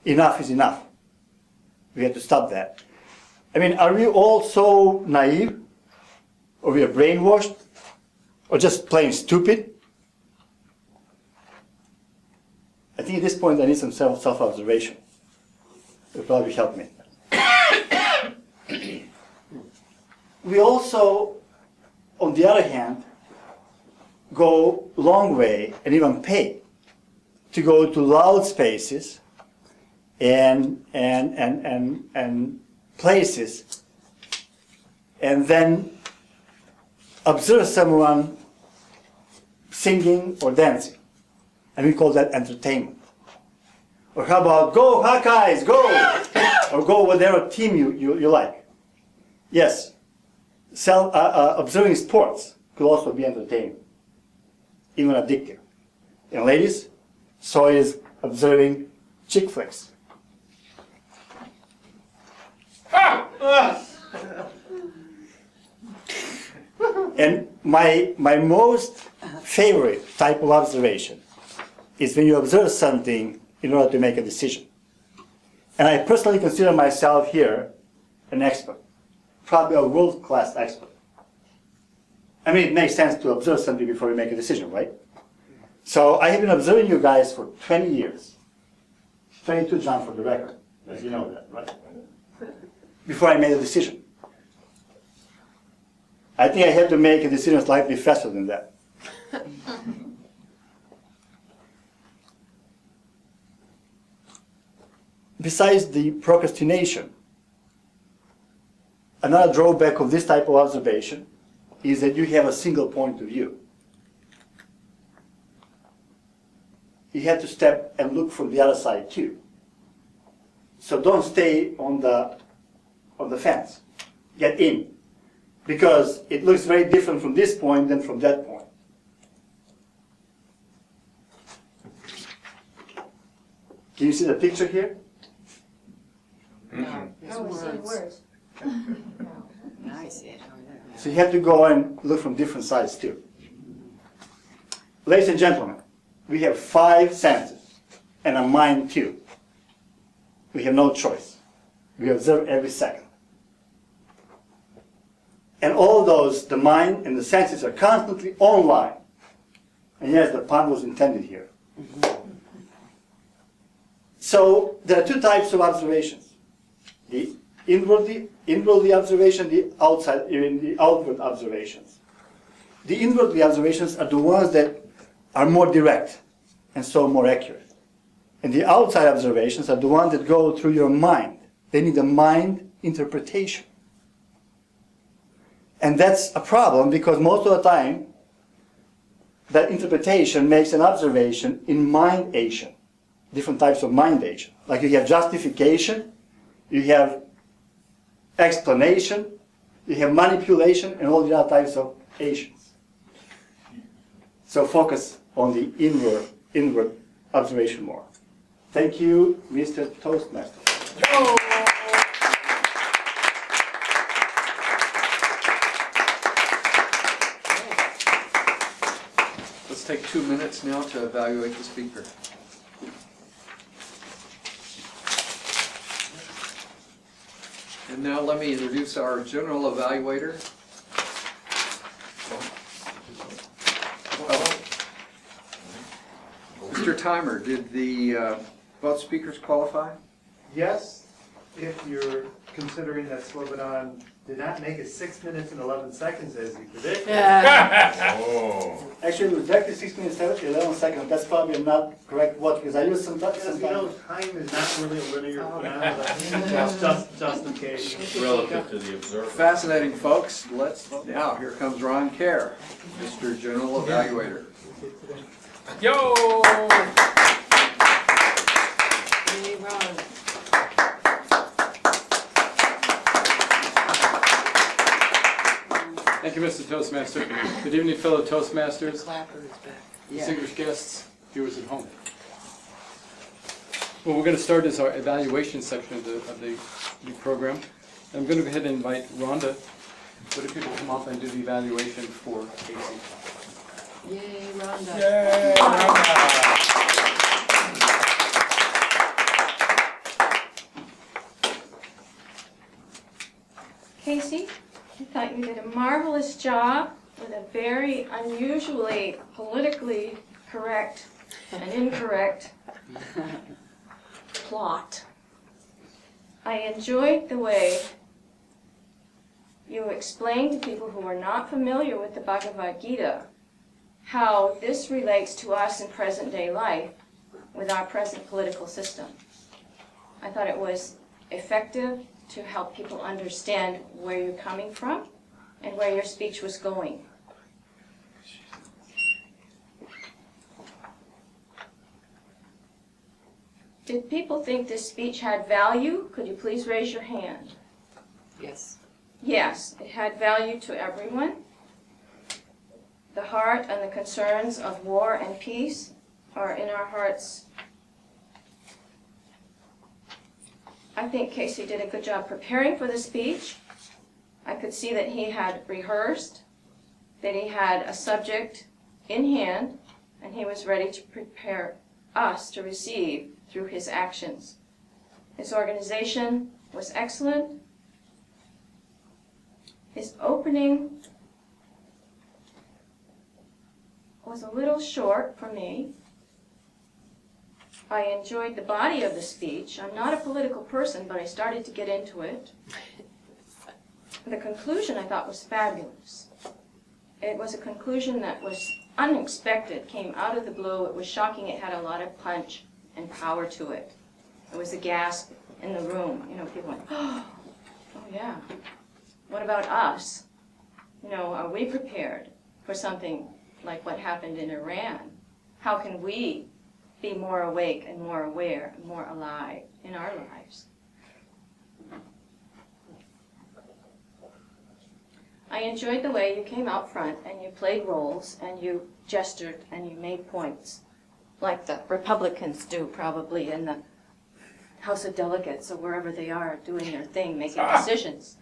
Enough is enough. We had to stop that. I mean, are we all so naive? Or we are brainwashed? Or just plain stupid? I think at this point I need some self-observation. It will probably help me. We also, on the other hand, go a long way and even pay to go to loud spaces and places and then observe someone singing or dancing. And we call that entertainment. Or how about go Hawkeyes, go! Or go whatever team you like. Yes, observing sports could also be entertaining, even addictive. And ladies, so is observing chick flicks. And my most favorite type of observation is when you observe something in order to make a decision. And I personally consider myself here an expert, probably a world-class expert. I mean, it makes sense to observe something before you make a decision, right? So I have been observing you guys for 20 years. 22, John, for the record, as you know that, right? Before I made a decision. I think I had to make a decision slightly faster than that. Besides the procrastination, another drawback of this type of observation is that you have a single point of view. You have to step and look from the other side too. So don't stay on the fence. Get in. Because it looks very different from this point than from that point. Can you see the picture here? No, words. I see it. So you have to go and look from different sides too. Ladies and gentlemen, we have 5 senses and a mind too. We have no choice. We observe every second. And all those, the mind and the senses, are constantly online. And yes, the pun was intended here. So there are 2 types of observations. The inwardly observation, the outward observations. The inwardly observations are the ones that are more direct and so more accurate. And the outside observations are the ones that go through your mind. They need a mind interpretation. And that's a problem because most of the time, that interpretation makes an observation in mindation. Different types of mindation. Like you have justification, you have explanation, you have manipulation, and all the other types of Asians. So focus on the inward observation more. Thank you, Mr. Toastmaster. Let's take 2 minutes now to evaluate the speaker. And now let me introduce our general evaluator. Mr. Timer, did both speakers qualify? Yes, if you're considering that Slobodan did not make it 6 minutes and 11 seconds as he predicted. Actually, it was exactly 6 minutes and 11 seconds. That's probably not correct. What? Because I used some time. You know, time is not really a linear phenomenon. Just in case. Relative to the observer. Fascinating, folks. Now, here comes Ron Kerr, Mr. General Evaluator. Yo! Hey, Ron. Thank you, Mr. Toastmaster. Good evening, fellow Toastmasters, Clapper is back. distinguished guests, viewers at home. Well, we're going to start as our evaluation section of the program. I'm going to go ahead and invite Rhonda. Would if people come up and do the evaluation for Casey? Yay, Rhonda. Yay, Rhonda. Casey, I thought you did a marvelous job with a very unusually politically correct and incorrect plot. I enjoyed the way you explained to people who are not familiar with the Bhagavad Gita how this relates to us in present-day life with our present political system. I thought it was effective to help people understand where you're coming from and where your speech was going. Did people think this speech had value? Could you please raise your hand? Yes. Yes, it had value to everyone. The heart and the concerns of war and peace are in our hearts. I think Casey did a good job preparing for the speech. I could see that he had rehearsed, that he had a subject in hand, and he was ready to prepare us to receive through his actions. His organization was excellent. His opening was a little short for me. I enjoyed the body of the speech. I'm not a political person, but I started to get into it. The conclusion I thought was fabulous. It was a conclusion that was unexpected, came out of the blue. It was shocking. It had a lot of punch and power to it. It was a gasp in the room. You know, people went, oh yeah. What about us? You know, are we prepared for something like what happened in Iran? How can we be more awake and more aware and more alive in our lives? I enjoyed the way you came out front and you played roles and you gestured and you made points, like the Republicans do probably in the House of Delegates or wherever they are doing their thing, making decisions.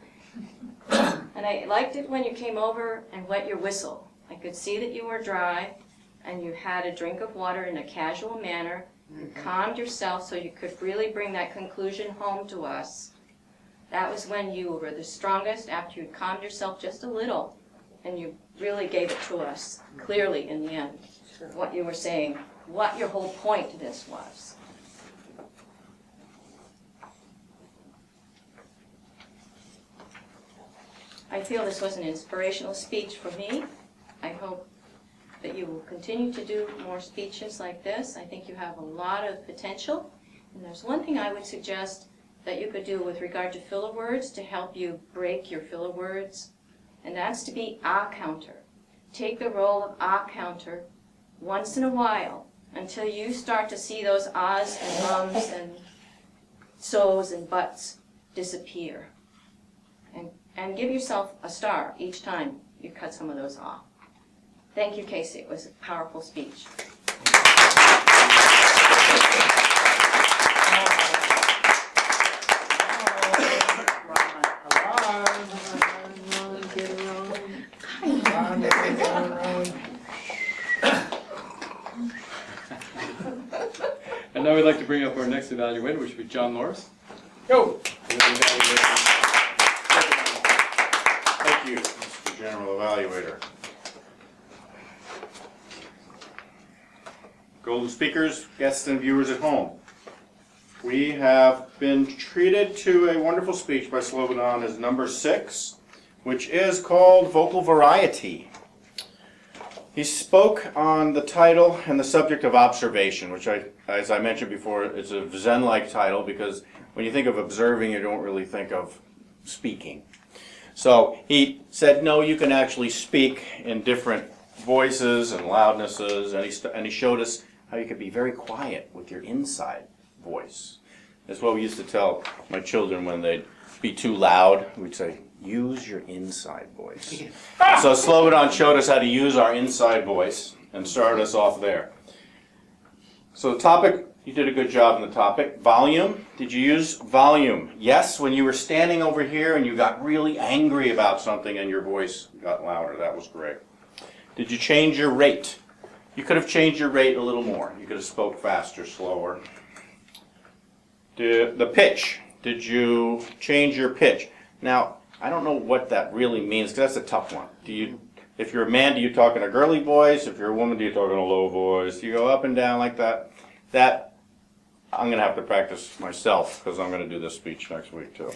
And I liked it when you came over and wet your whistle. I could see that you were dry and you had a drink of water in a casual manner. You calmed yourself so you could really bring that conclusion home to us. That was when you were the strongest, after you calmed yourself just a little, and you really gave it to us clearly in the end, what you were saying, what your whole point to this was. I feel this was an inspirational speech for me. I hope that you will continue to do more speeches like this. I think you have a lot of potential. And there's one thing I would suggest that you could do with regard to filler words to help you break your filler words, and that's to be ah counter. Take the role of ah counter once in a while until you start to see those ahs and ums and so's and buts disappear. And give yourself a star each time you cut some of those off. Thank you, Casey. It was a powerful speech. And now we'd like to bring up our next evaluator, which would be John Norris. Go! Thank you, Mr. General Evaluator. Golden speakers, guests, and viewers at home. We have been treated to a wonderful speech by Slobodan as number 6, which is called Vocal Variety. He spoke on the title and the subject of observation, which, as I mentioned before, is a Zen-like title because when you think of observing, you don't really think of speaking. So he said, no, you can actually speak in different voices and loudnesses, and he showed us how you could be very quiet with your inside voice. That's what we used to tell my children when they'd be too loud. We'd say, use your inside voice. So Slobodan showed us how to use our inside voice and started us off there. So the topic, you did a good job in the topic. Volume, did you use volume? Yes, when you were standing over here and you got really angry about something and your voice got louder. That was great. Did you change your rate? You could have changed your rate a little more. You could have spoke faster, slower. The pitch, did you change your pitch? Now, I don't know what that really means, because that's a tough one. If you're a man, do you talk in a girly voice? If you're a woman, do you talk in a low voice? Do you go up and down like that? That, I'm going to have to practice myself, because I'm going to do this speech next week, too.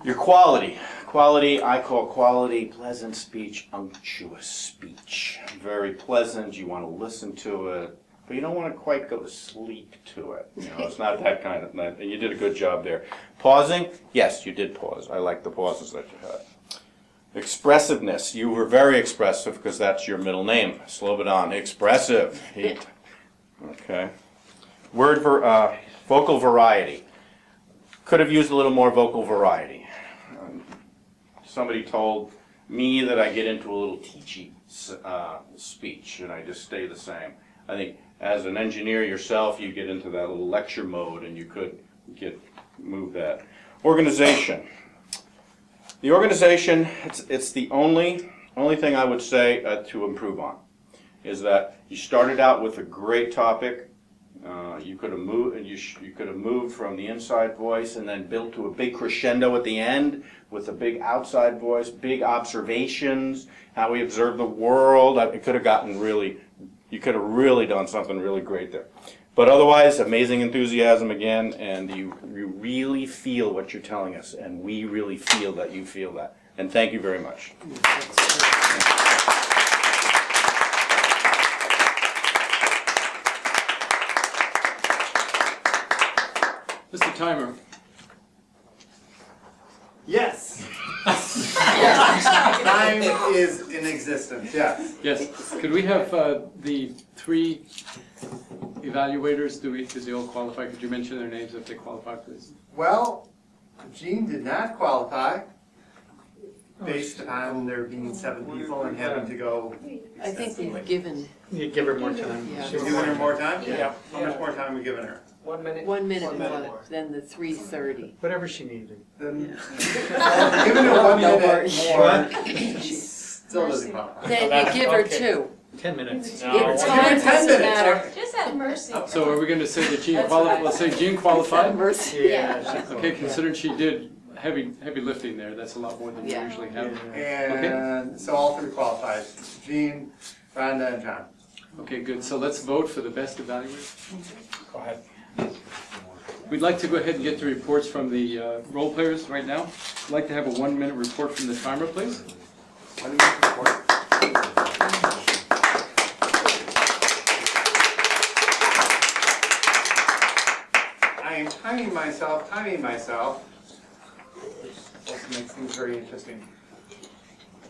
Your quality. Quality, I call quality pleasant speech, unctuous speech. Very pleasant, you want to listen to it, but you don't want to quite go to sleep to it. You know, it's not that kind of, and you did a good job there. Pausing, yes, you did pause. I like the pauses that you had. Expressiveness, you were very expressive because that's your middle name. Slobodan, expressive. Okay. Vocal variety. Could have used a little more vocal variety. Somebody told me that I get into a little teachy speech and I just stay the same. I think as an engineer yourself, you get into that little lecture mode and you could move that. Organization. The organization, it's the only thing I would say to improve on, is that you started out with a great topic. You could have moved from the inside voice and then built to a big crescendo at the end with a big outside voice, big observations, how we observe the world. It could have gotten really, you could have really done something really great there. But otherwise, amazing enthusiasm again, and you really feel what you're telling us, and we really feel that you feel that. And thank you very much. Mr. Timer. Yes. Time is in existence, yes. Yes. Could we have the 3 evaluators, do they all qualify? Could you mention their names if they qualify, please? Well, Gene did not qualify based on there being 7 people and having to go. I think we've given. You give her more time. Yeah. She's giving her more time? Yeah. How much more time are we giving her? 1 minute. 1 minute 1 minute more than the 3:30. Whatever she needed. Then giving her 1 minute more, she still doesn't qualify. Then you give her 2. 10 minutes. It's time doesn't matter. Just have mercy. So are we going to say that Jean qualified? Let's say Jean qualified. Yeah. Okay, considering she did heavy lifting there, that's a lot more than we usually have. And so all 3 qualified. Jean, Rhonda, and John. Okay, good. So let's vote for the best evaluator. Go ahead. We'd like to go ahead and get the reports from the role players right now. I'd like to have a 1-minute report from the timer, please. 1-minute report. I am timing myself, which also makes things very interesting.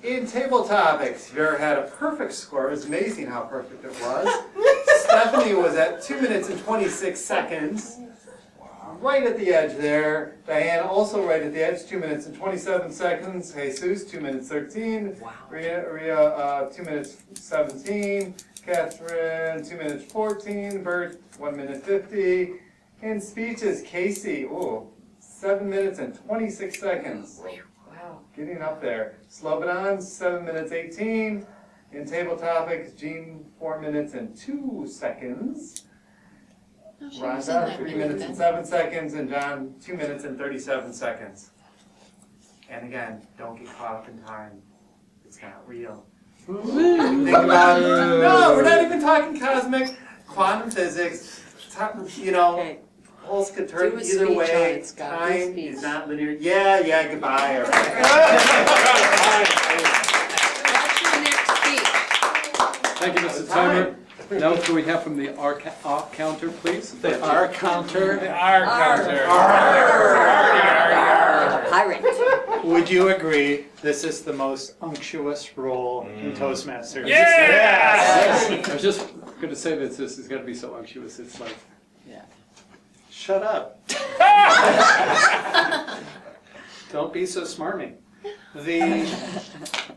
In table topics, Vera had a perfect score. It was amazing how perfect it was. Stephanie was at 2 minutes and 26 seconds. Right at the edge there. Diane also right at the edge, 2 minutes and 27 seconds. Jesus, 2 minutes 13. Wow. Rhea 2 minutes 17. Catherine, 2 minutes 14. Bert, 1 minute 50. In speeches, Casey, 7 minutes and 26 seconds. Wow. Getting up there. Slobodan, 7 minutes 18. In table topics, Jean, 4 minutes and 2 seconds. Rhonda, 3 minutes and 7 seconds. And John, 2 minutes and 37 seconds. And again, don't get caught up in time. It's not real. Think about it. No, we're not even talking cosmic, quantum physics. Holes could turn either way. Time is not linear. Yeah, goodbye. All right. Thank you, Mr. Timer. Now, what do we have from the R counter, please? The R counter. The R counter. Pirate. Would you agree this is the most unctuous role in Toastmasters? Yes! I was just going to say that this has got to be so unctuous. It's like, Shut up. Don't be so smarmy. The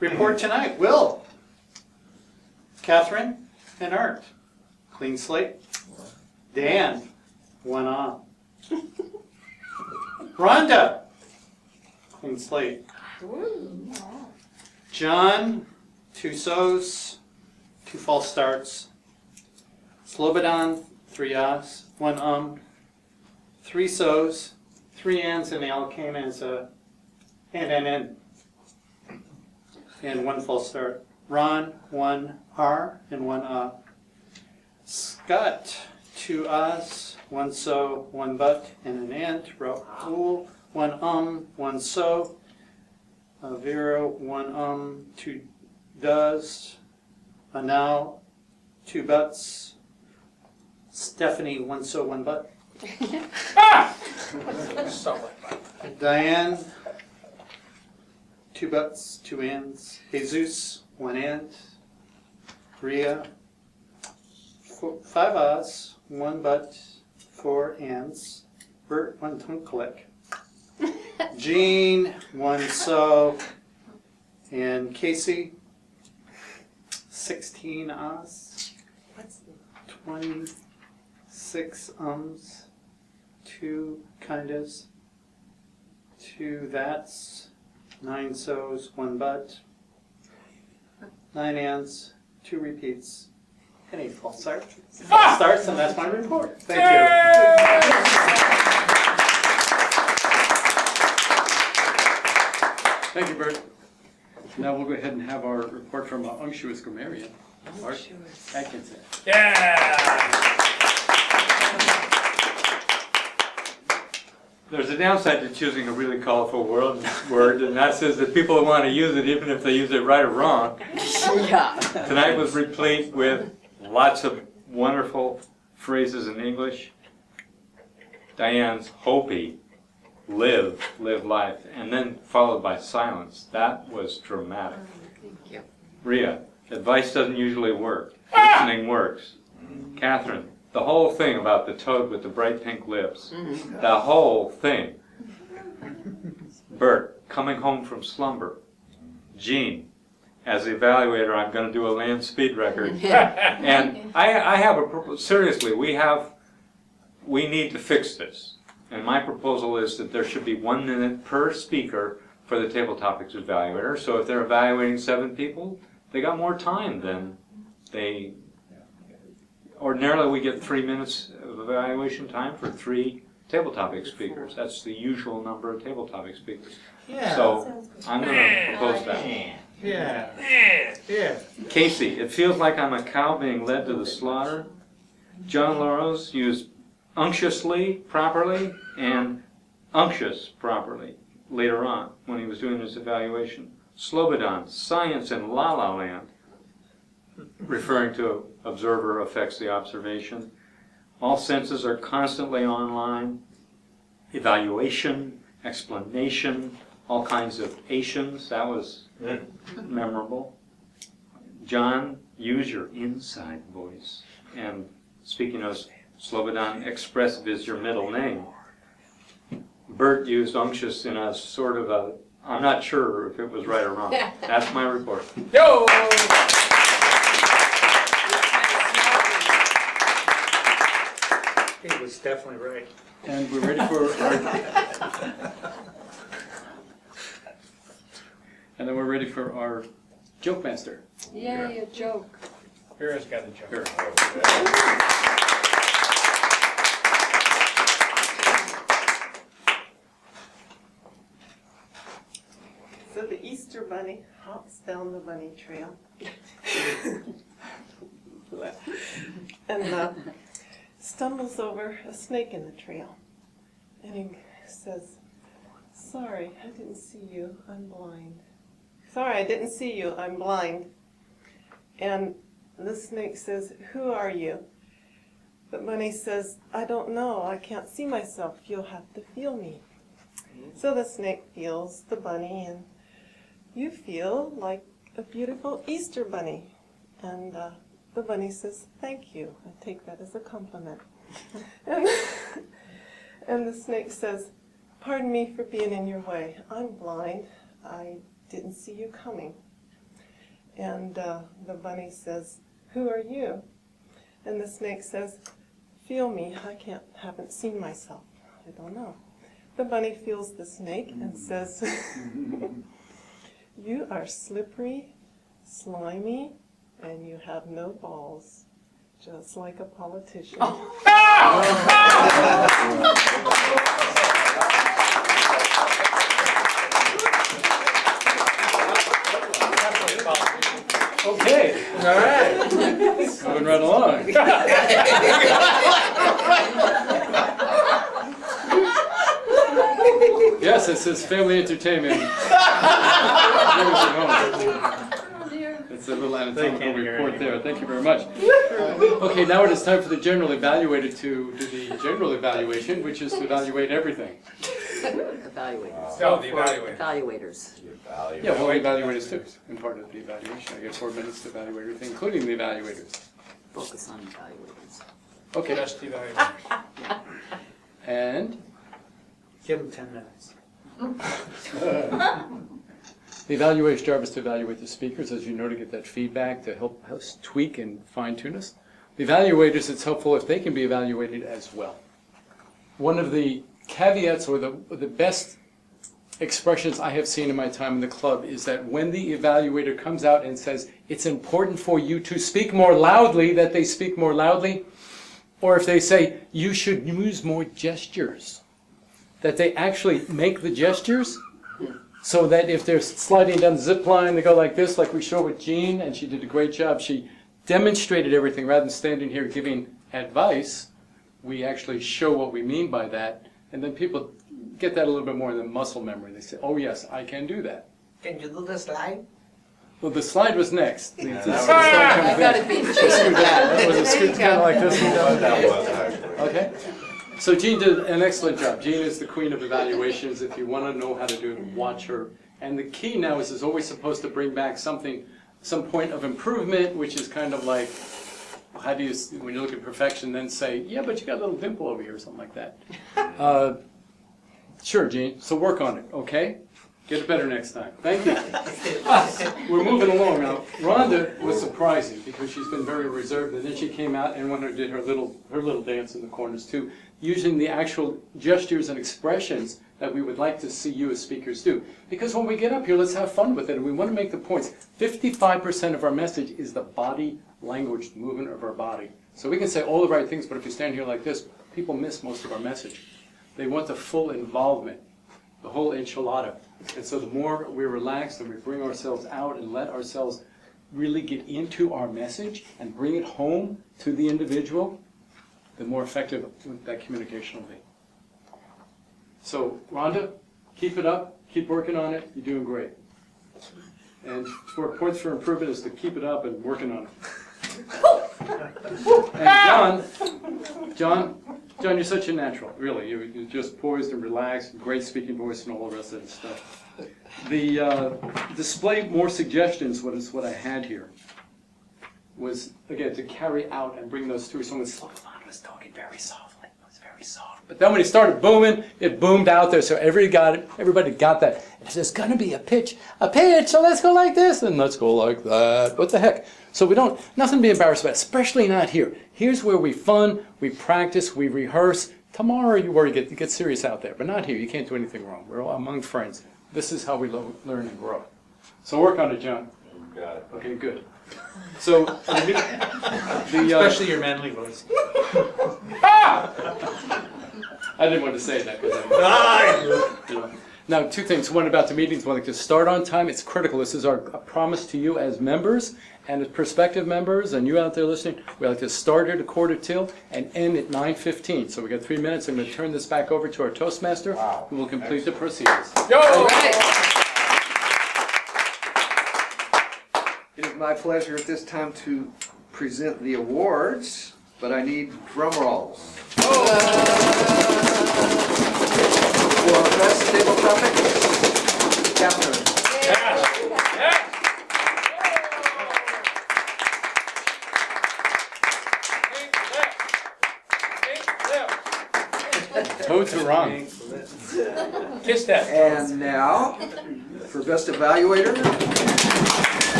report tonight, Will, Catherine, and Art. Clean slate. Dan, 1 on. Rhonda, clean slate. John, 2 so's, 2 false starts. Slobodan, 3 ahs, 1 3 so's, 3 ands, and they all came as a and 1 false start. Ron, 1 R and 1 Scott, 2 ahs, 1 so, 1 but, and an and. Raul, 1 1 so. Vera, 1 2 does. A now, 2 buts. Stephanie, 1 so, 1 but. Diane, 2 buts, 2 ands. Jesus, 1 and. Rhea, 5 ahs, 1 but, 4 ands. Bert, 1 tongue click. Jean, 1 so. And Casey, 16 ahs. 26 ums. 2 kindas, 2 that's, 9 so's, 1 but, 9 ands, 2 repeats, and 8 false starts. And that's my report. Thank you. thank you, Bert. Now we'll go ahead and have our report from unctuous grammarian, Art Atkinson. There's a downside to choosing a really colorful word, and that says that people want to use it even if they use it right or wrong. Tonight was replete with lots of wonderful phrases in English. Diane's Hopi, live life, and then followed by silence. That was dramatic. Thank you. Rhea, advice doesn't usually work. Listening works. Catherine, the whole thing about the toad with the bright pink lips. The whole thing. Bert, coming home from slumber. Jean, as the evaluator, I'm going to do a land speed record. And I have a, seriously, we need to fix this. And my proposal is that there should be 1 minute per speaker for the table topics evaluator. So if they're evaluating 7 people, they got more time than they... Ordinarily, we get 3 minutes of evaluation time for 3 table topic speakers. That's the usual number of table topic speakers. So I'm going to propose that. Casey, it feels like I'm a cow being led to the slaughter. John Laros used unctuously properly and unctuous properly later on when he was doing his evaluation. Slobodan, science in La La Land, referring to observer affects the observation. All senses are constantly online. Evaluation, explanation, all kinds of ations. That was memorable. John, use your inside voice. And speaking of Slobodan, expressive is your middle name. Bert used unctuous in a sort of a, I'm not sure if it was right or wrong. That's my report. Yo! It was definitely right. And we're ready for our... And then we're ready for our joke master. Yay, a joke. Vera's got a joke. So the Easter bunny hops down the bunny trail. And stumbles over a snake in the trail. And he says, "Sorry, I didn't see you, I'm blind. Sorry, I didn't see you, I'm blind." And the snake says, "Who are you?" The bunny says, "I don't know, I can't see myself, you'll have to feel me." So the snake feels the bunny, and you feel like a beautiful Easter bunny. And the bunny says, "Thank you, I take that as a compliment." And the snake says, "Pardon me for being in your way. I'm blind. I didn't see you coming." And the bunny says, "Who are you?" And the snake says, "Feel me. I haven't seen myself. I don't know." The bunny feels the snake and says, "You are slippery, slimy, and you have no balls, just like a politician." Okay. All right. Moving right along. Yes, it says family entertainment. It's a little anatomical report there. Thank you very much. Okay, now it is time for the general evaluator to do the general evaluation, which is to evaluate everything. Evaluators. Oh, the evaluator. Evaluators. Yeah, well, the evaluators too, in part of the evaluation. I get 4 minutes to evaluate everything, including the evaluators. Focus on evaluators. Okay. Just the evaluators. And? Give them 10 minutes. The evaluator's job is to evaluate the speakers, as you know, to get that feedback, to help us tweak and fine-tune us. The evaluators, it's helpful if they can be evaluated as well. One of the caveats or the best expressions I have seen in my time in the club is that when the evaluator comes out and says, "It's important for you to speak more loudly," that they speak more loudly, or if they say, "You should use more gestures," that they actually make the gestures, so that if they're sliding down the zip line, they go like this, like we showed with Jean, and she did a great job. She demonstrated everything rather than standing here giving advice. We actually show what we mean by that, and then people get that a little bit more than muscle memory. They say, "Oh yes, I can do that." Can you do the slide? Well, the slide was next. The Yeah, slide comes I got it beat. That was a scoot kind of like this. That was actually. Okay. So Jean did an excellent job. Jean is the queen of evaluations. If you want to know how to do it, watch her. And the key now is it's always supposed to bring back something, some point of improvement, which is kind of like, how do you, when you look at perfection, then say, "Yeah, but you got a little dimple over here," or something like that. Sure, Jean. So work on it, okay? Get it better next time. Thank you. We're moving along now. Rhonda was surprising because she's been very reserved, and then she came out and when her did her little dance in the corners too, using the actual gestures and expressions that we would like to see you as speakers do. Because when we get up here, let's have fun with it, and we want to make the points. 55% of our message is the body language, the movement of our body. So we can say all the right things, but if you stand here like this, people miss most of our message. They want the full involvement, the whole enchilada. And so the more we relax and we bring ourselves out and let ourselves really get into our message and bring it home to the individual, the more effective that communication will be. So, Rhonda, keep it up, keep working on it, you're doing great. And for points for improvement is to keep it up and working on it. And John, you're such a natural, really. You're just poised and relaxed, great speaking voice and all the rest of the stuff. The display more suggestions, what I had here, was, again, to carry out and bring those through. Someone was talking very softly. It was very soft. But then when he started booming, it boomed out there, so everybody got that. If there's going to be a pitch, so let's go like this, and let's go like that. What the heck? So nothing to be embarrassed about, especially not here. Here's where we fun, we practice, we rehearse. Tomorrow you worry, get serious out there, but not here. You can't do anything wrong. We're all among friends. This is how we learn and grow. So work on it, John. Got it. Okay, good. So, especially your manly voice. I didn't want to say that because Now, two things. One about the meetings. One, to start on time. It's critical. This is a promise to you as members and as prospective members, and you out there listening. We like to start at 1:45 and end at 9:15. So we got 3 minutes. I'm going to turn this back over to our Toastmaster, who will complete the proceedings. Go! It is my pleasure at this time to present the awards, but I need drum rolls. For best table topic, Catherine. Toe to run. Kiss that. And now, for best evaluator,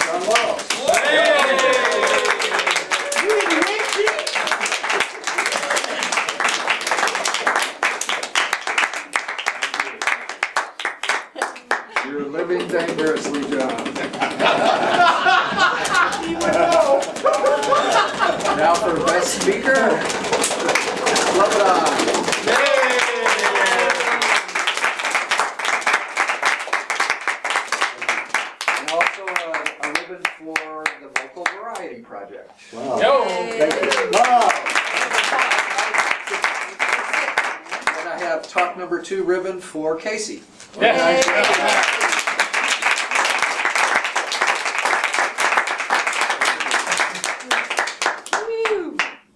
John Wells. You're living dangerously, John. Now for best speaker, love it on. And also a ribbon for the Vocal Variety Project. Wow. Yo! Thank you. Wow. And I have top number 2 ribbon for Casey.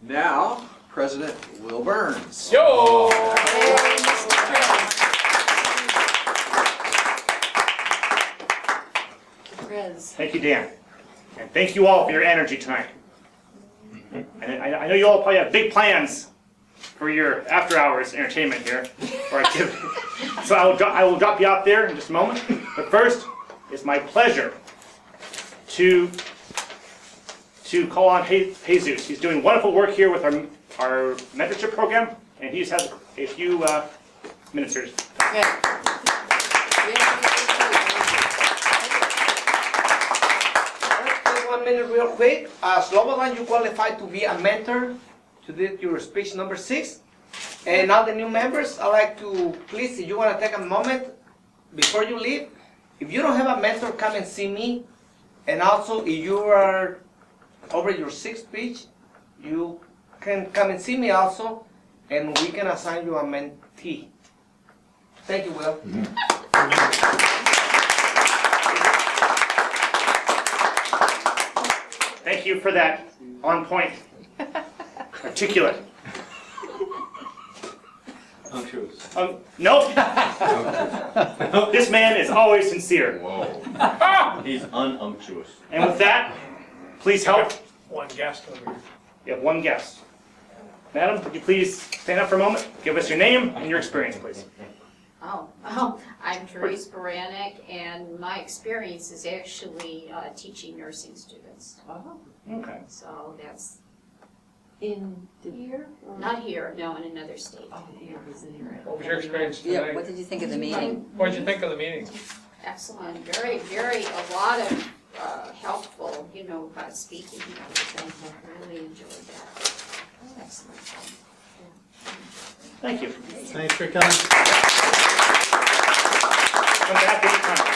Now, President Will Burns. Yo! Thank you, Dan. And thank you all for your energy tonight. And I know you all probably have big plans for your after-hours entertainment here, or activity. So I will drop you out there in just a moment. But first, it's my pleasure to call on Jesus. He's doing wonderful work here with our mentorship program, and he just has a few minutes here. Just 1 minute real quick. Slobodan, you qualified to be a mentor to do your speech number 6. And all the new members, I'd like to, please, if you want to take a moment before you leave, if you don't have a mentor, come and see me. And also, if you are over your 6th speech, you can come and see me also, and we can assign you a mentee. Thank you, Will. Thank you for that on-point, articulate. Unctuous. Nope. This man is always sincere. Whoa. He's unumptuous. And with that, please help. One guest over here. You have one guest. Madam, would you please stand up for a moment? Give us your name and your experience, please. I'm Therese Baranek, and my experience is actually teaching nursing students. Okay. So that's In here? not here, no, in another state. What was your experience Yeah, tonight? what did you think of the meeting? What did you think of the meeting? Excellent, very, a lot of helpful, about speaking and everything. I really enjoyed that. Excellent. Thank you. Thanks for coming. Come back anytime.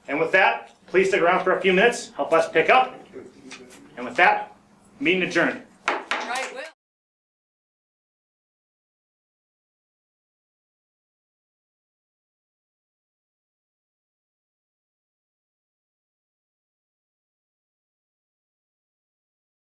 And with that, please stick around for a few minutes. Help us pick up. And with that, meeting adjourned.